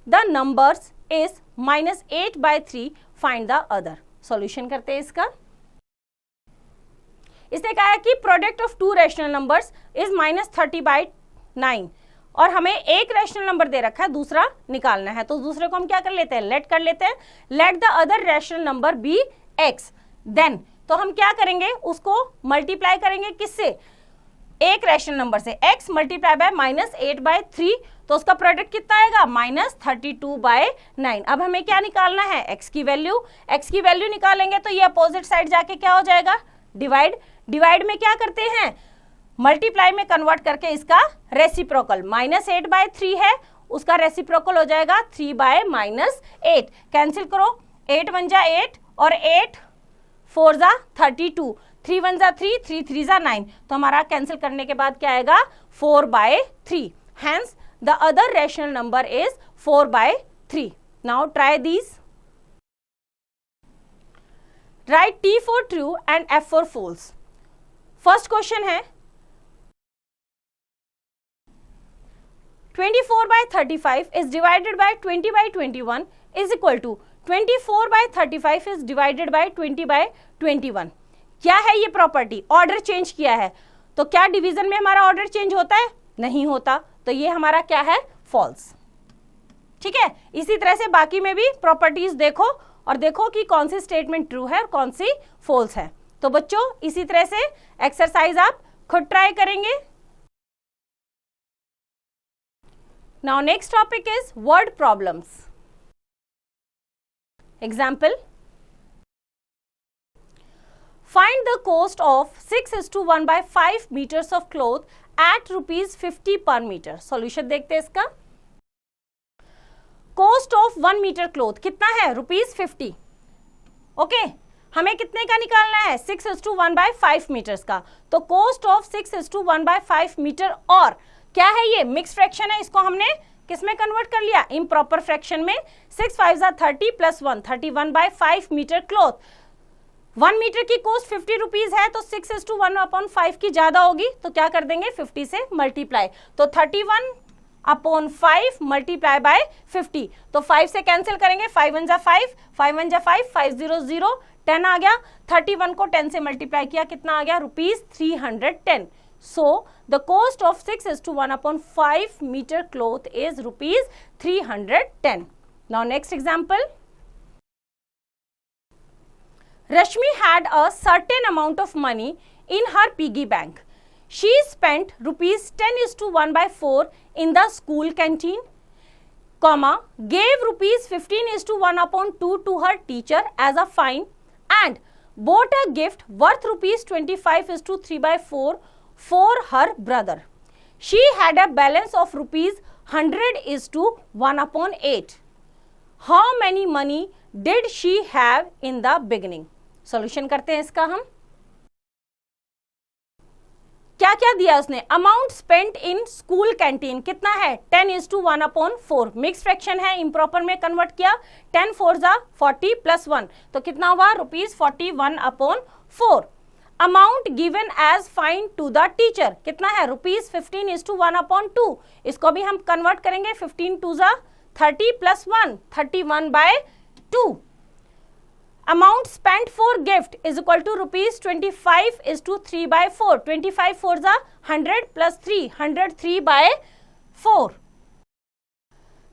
the numbers is -8/3, find the other. Solution करते हैं इसका। इसने कहा है कि product of two rational numbers is -30/9, और हमें एक रैशनल नंबर दे रखा है, दूसरा निकालना है, तो दूसरे को हम क्या कर लेते हैं, लेट कर लेते हैं। Let the other rational number be X, then तो हम क्या करेंगे, उसको मल्टीप्लाई करेंगे किससे, एक रैशनल नंबर से, x मल्टीप्लाई बाय -8/3, तो उसका प्रोडक्ट कितना आएगा, -32/9। अब हमें क्या निकालना है, x की वैल्यू निकालेंगे तो ये अपोजिट साइड जाके क्या हो जाएगा, डिवाइड में क्या करते हैं, मल्टीप्लाई में कन्वर्ट करके इसका रेसिप्रोकल, -8/3 है, उसका रेसिप्रोकल हो जाएगा 3/-8, कैंसिल करो, 8 1 जा 8 और 8 4 जा 32, 3 1 जा 3, 3 3 जा 9, तो हमारा कैंसिल करने के बाद क्या आएगा, 4/3, hence the other rational number is 4/3। Now try these, right T for true and F for false। First question है 24/35 is divided by 20/21 is equal to 24/35 is divided by 20/21। क्या है ये प्रॉपर्टी, ऑर्डर चेंज किया है, तो क्या division में हमारा ऑर्डर चेंज होता है, नहीं होता, तो ये हमारा क्या है, फॉल्स। ठीक है, इसी तरह से बाकी में भी प्रॉपर्टीज देखो और देखो कि कौन सी स्टेटमेंट ट्रू है और कौन सी फॉल्स है। तो बच्चों इसी तरह से एक्सरसाइज आप खुद ट्राई करेंगे। Now next topic is word problems. Example, find the cost of 6:1/5 meters of cloth at ₹50 per meter. Solution देखते हैं इसका। Cost of 1 meter cloth कितना है, ₹50। ओके, हमें कितने का निकालना है, 6:1/5 मीटर्स का, तो cost of 6:1/5 मीटर, और क्या है ये, मिक्स फ्रैक्शन है, इसको हमने किस में कन्वर्ट कर लिया, इम्प्रॉपर फ्रैक्शन में। 6 5 जा 30 + 1 31/5 मीटर क्लॉथ, 1 मीटर की कॉस्ट 50 रुपीज है, तो 6:1/5 की ज्यादा होगी, तो क्या कर देंगे, 50 से मल्टीप्लाई, तो 31/5 मल्टीप्लाई बाय 50, तो 5 से कैंसिल करेंगे, 5 1 जा 5, 5 1 जा 5, 5 0 0, 10 आ गया, 31 को 10 से मल्टीप्लाई किया, कितना आ गया, ₹310। So the cost of 6:1/5 meter cloth is ₹310. Now next example. Rashmi had a certain amount of money in her piggy bank. She spent ₹10:1/4 in the school canteen, gave ₹15:1/2 to her teacher as a fine, and bought a gift worth ₹25:3/4 for her brother. She had a balance of ₹100:1/8. How many money did she have in the beginning? Solution करते हैं इसका हम। क्या क्या दिया उसने, amount spent in school canteen कितना है, 10:1/4, मिक्स फ्रैक्शन है, इम्प्रॉपर में कन्वर्ट किया, 10 4 जा 40 + 1, तो कितना हुआ, ₹41/4। Amount given as fine to the teacher कितना है, ₹15:1/2, इसको भी हम कन्वर्ट करेंगे, 15 2 जा 30 + 1 31/2। Amount spent for gift is equal to ₹25:3/4, 25 4 जा 100 + 3 103/4।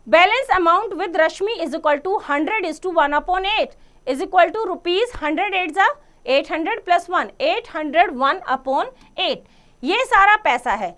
Balance amount with Rashmi is equal to 100:1/8 is equal to ₹108 जा 800 + 1 801/8। ये सारा पैसा है।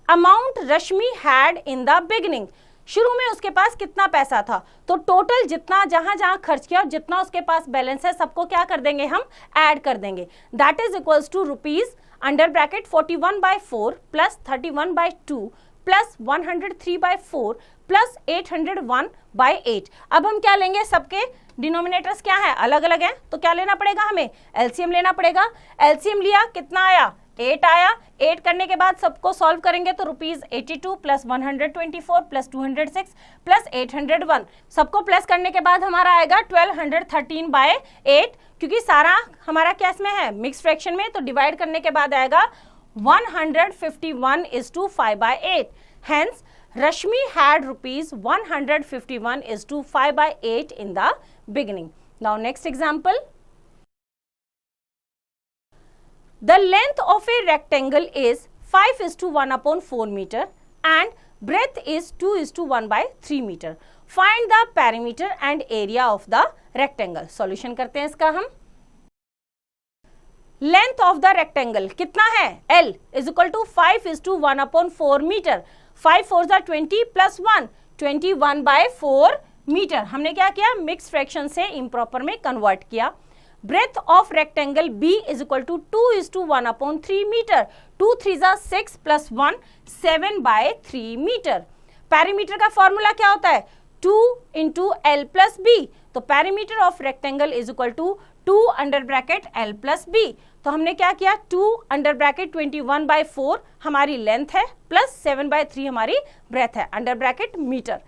Amount Rashmi had in the beginning, शुरू में उसके पास कितना पैसा था, तो टोटल जितना जहां जहां खर्च किया, जितना उसके पास बैलेंस है, सबको क्या कर देंगे, हम ऐड कर देंगे। That is equals to ₹41/4 + 31/2 + 103/4 + 801/8। अब हम क्या लेंगे, सबके डिनोमिनेटर्स क्या है, अलग अलग हैं, तो क्या लेना पड़ेगा, हमें एलसीएम लेना पड़ेगा। एलसीएम लिया, कितना आया, 8 आया। 8 करने के बाद सबको सॉल्व करेंगे तो ₹82 + 124 + 206 + 801, सबको प्लस करने के बाद हमारा आएगा 1213/8, क्योंकि सारा हमारा क्या इसमें है, मिक्स फ्रैक्शन में, तो डिवाइड करने के बाद आएगा 151:5/8। Hence Rashmi had ₹151:5/8 in the beginning. Now next example. The length of a rectangle is 5:1/4 meter and breadth is 2:1/3 meter. Find the perimeter and area of the rectangle. Solution करते हैं इसका हम. Length of the rectangle कितना है? L is equal to 5:1/4 meter. 5 4s are 20 plus 1, 21/4 metre. हमने क्या किया? Mix fraction से इम्प्रॉपर में कन्वर्ट किया. Breadth of rectangle B is equal to 2:1/3 meter. 2 3s are 6 plus 1, 7/3 meter. Perimeter का फॉर्मूला क्या होता है? 2 into L plus B. तो perimeter of rectangle is equal to 2 under bracket L plus B. तो हमने क्या किया? 2 under bracket 21/4 हमारी लेंथ है प्लस 7/3 हमारी ब्रेथ है अंडर ब्रैकेट मीटर.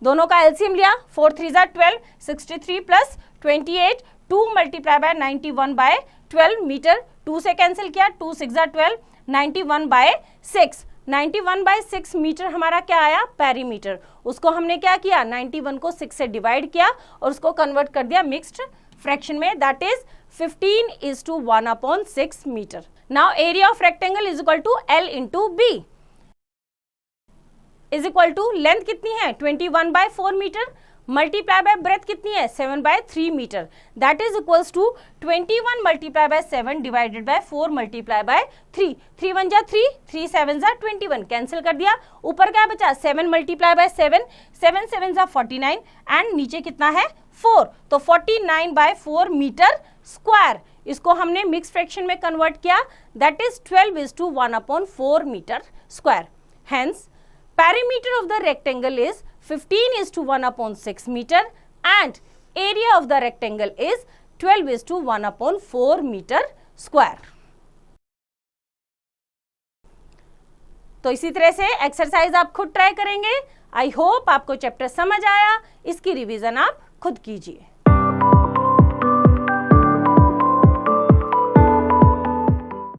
दोनों का एलसीएम लिया. 4 3s are 12, 63 plus 28, 2 multiply by 91/12 metre. 2 से कैंसिल किया. 2 6 are 12, 91/6. 91/6 मीटर हमारा क्या आया? पेरीमीटर. उसको हमने क्या किया? 91 को 6 से डिवाइड किया और उसको कन्वर्ट कर दिया मिक्स्ड फ्रैक्शन में. That is 15:1/6 metre. Now area of rectangle is equal to L into B is equal to length कितनी है? 21/4 मीटर मल्टीप्लाई बाय ब्रेथ कितनी है? 7/3 metre. That is equals to 21 multiply by 7 divided by 4 multiply by 3. 3 1 जा 3, 3 7 जा 21. Cancel कर दिया. ऊपर क्या बचा? 7 मल्टीप्लाई बाय 7, 7 7 जा 49 एंड नीचे कितना है? 4. तो 49/4 मीटर स्क्वायर. इसको हमने मिक्स फ्रैक्शन में कन्वर्ट किया. That is 12:1/4 metre square. Hence perimeter of the rectangle is 15:1/6 meter and area of the rectangle is 12:1/4 meter square. तो इसी तरह से एक्सरसाइज आप खुद ट्राई करेंगे. आई होप आपको चैप्टर समझ आया. इसकी रिवीजन आप खुद कीजिए.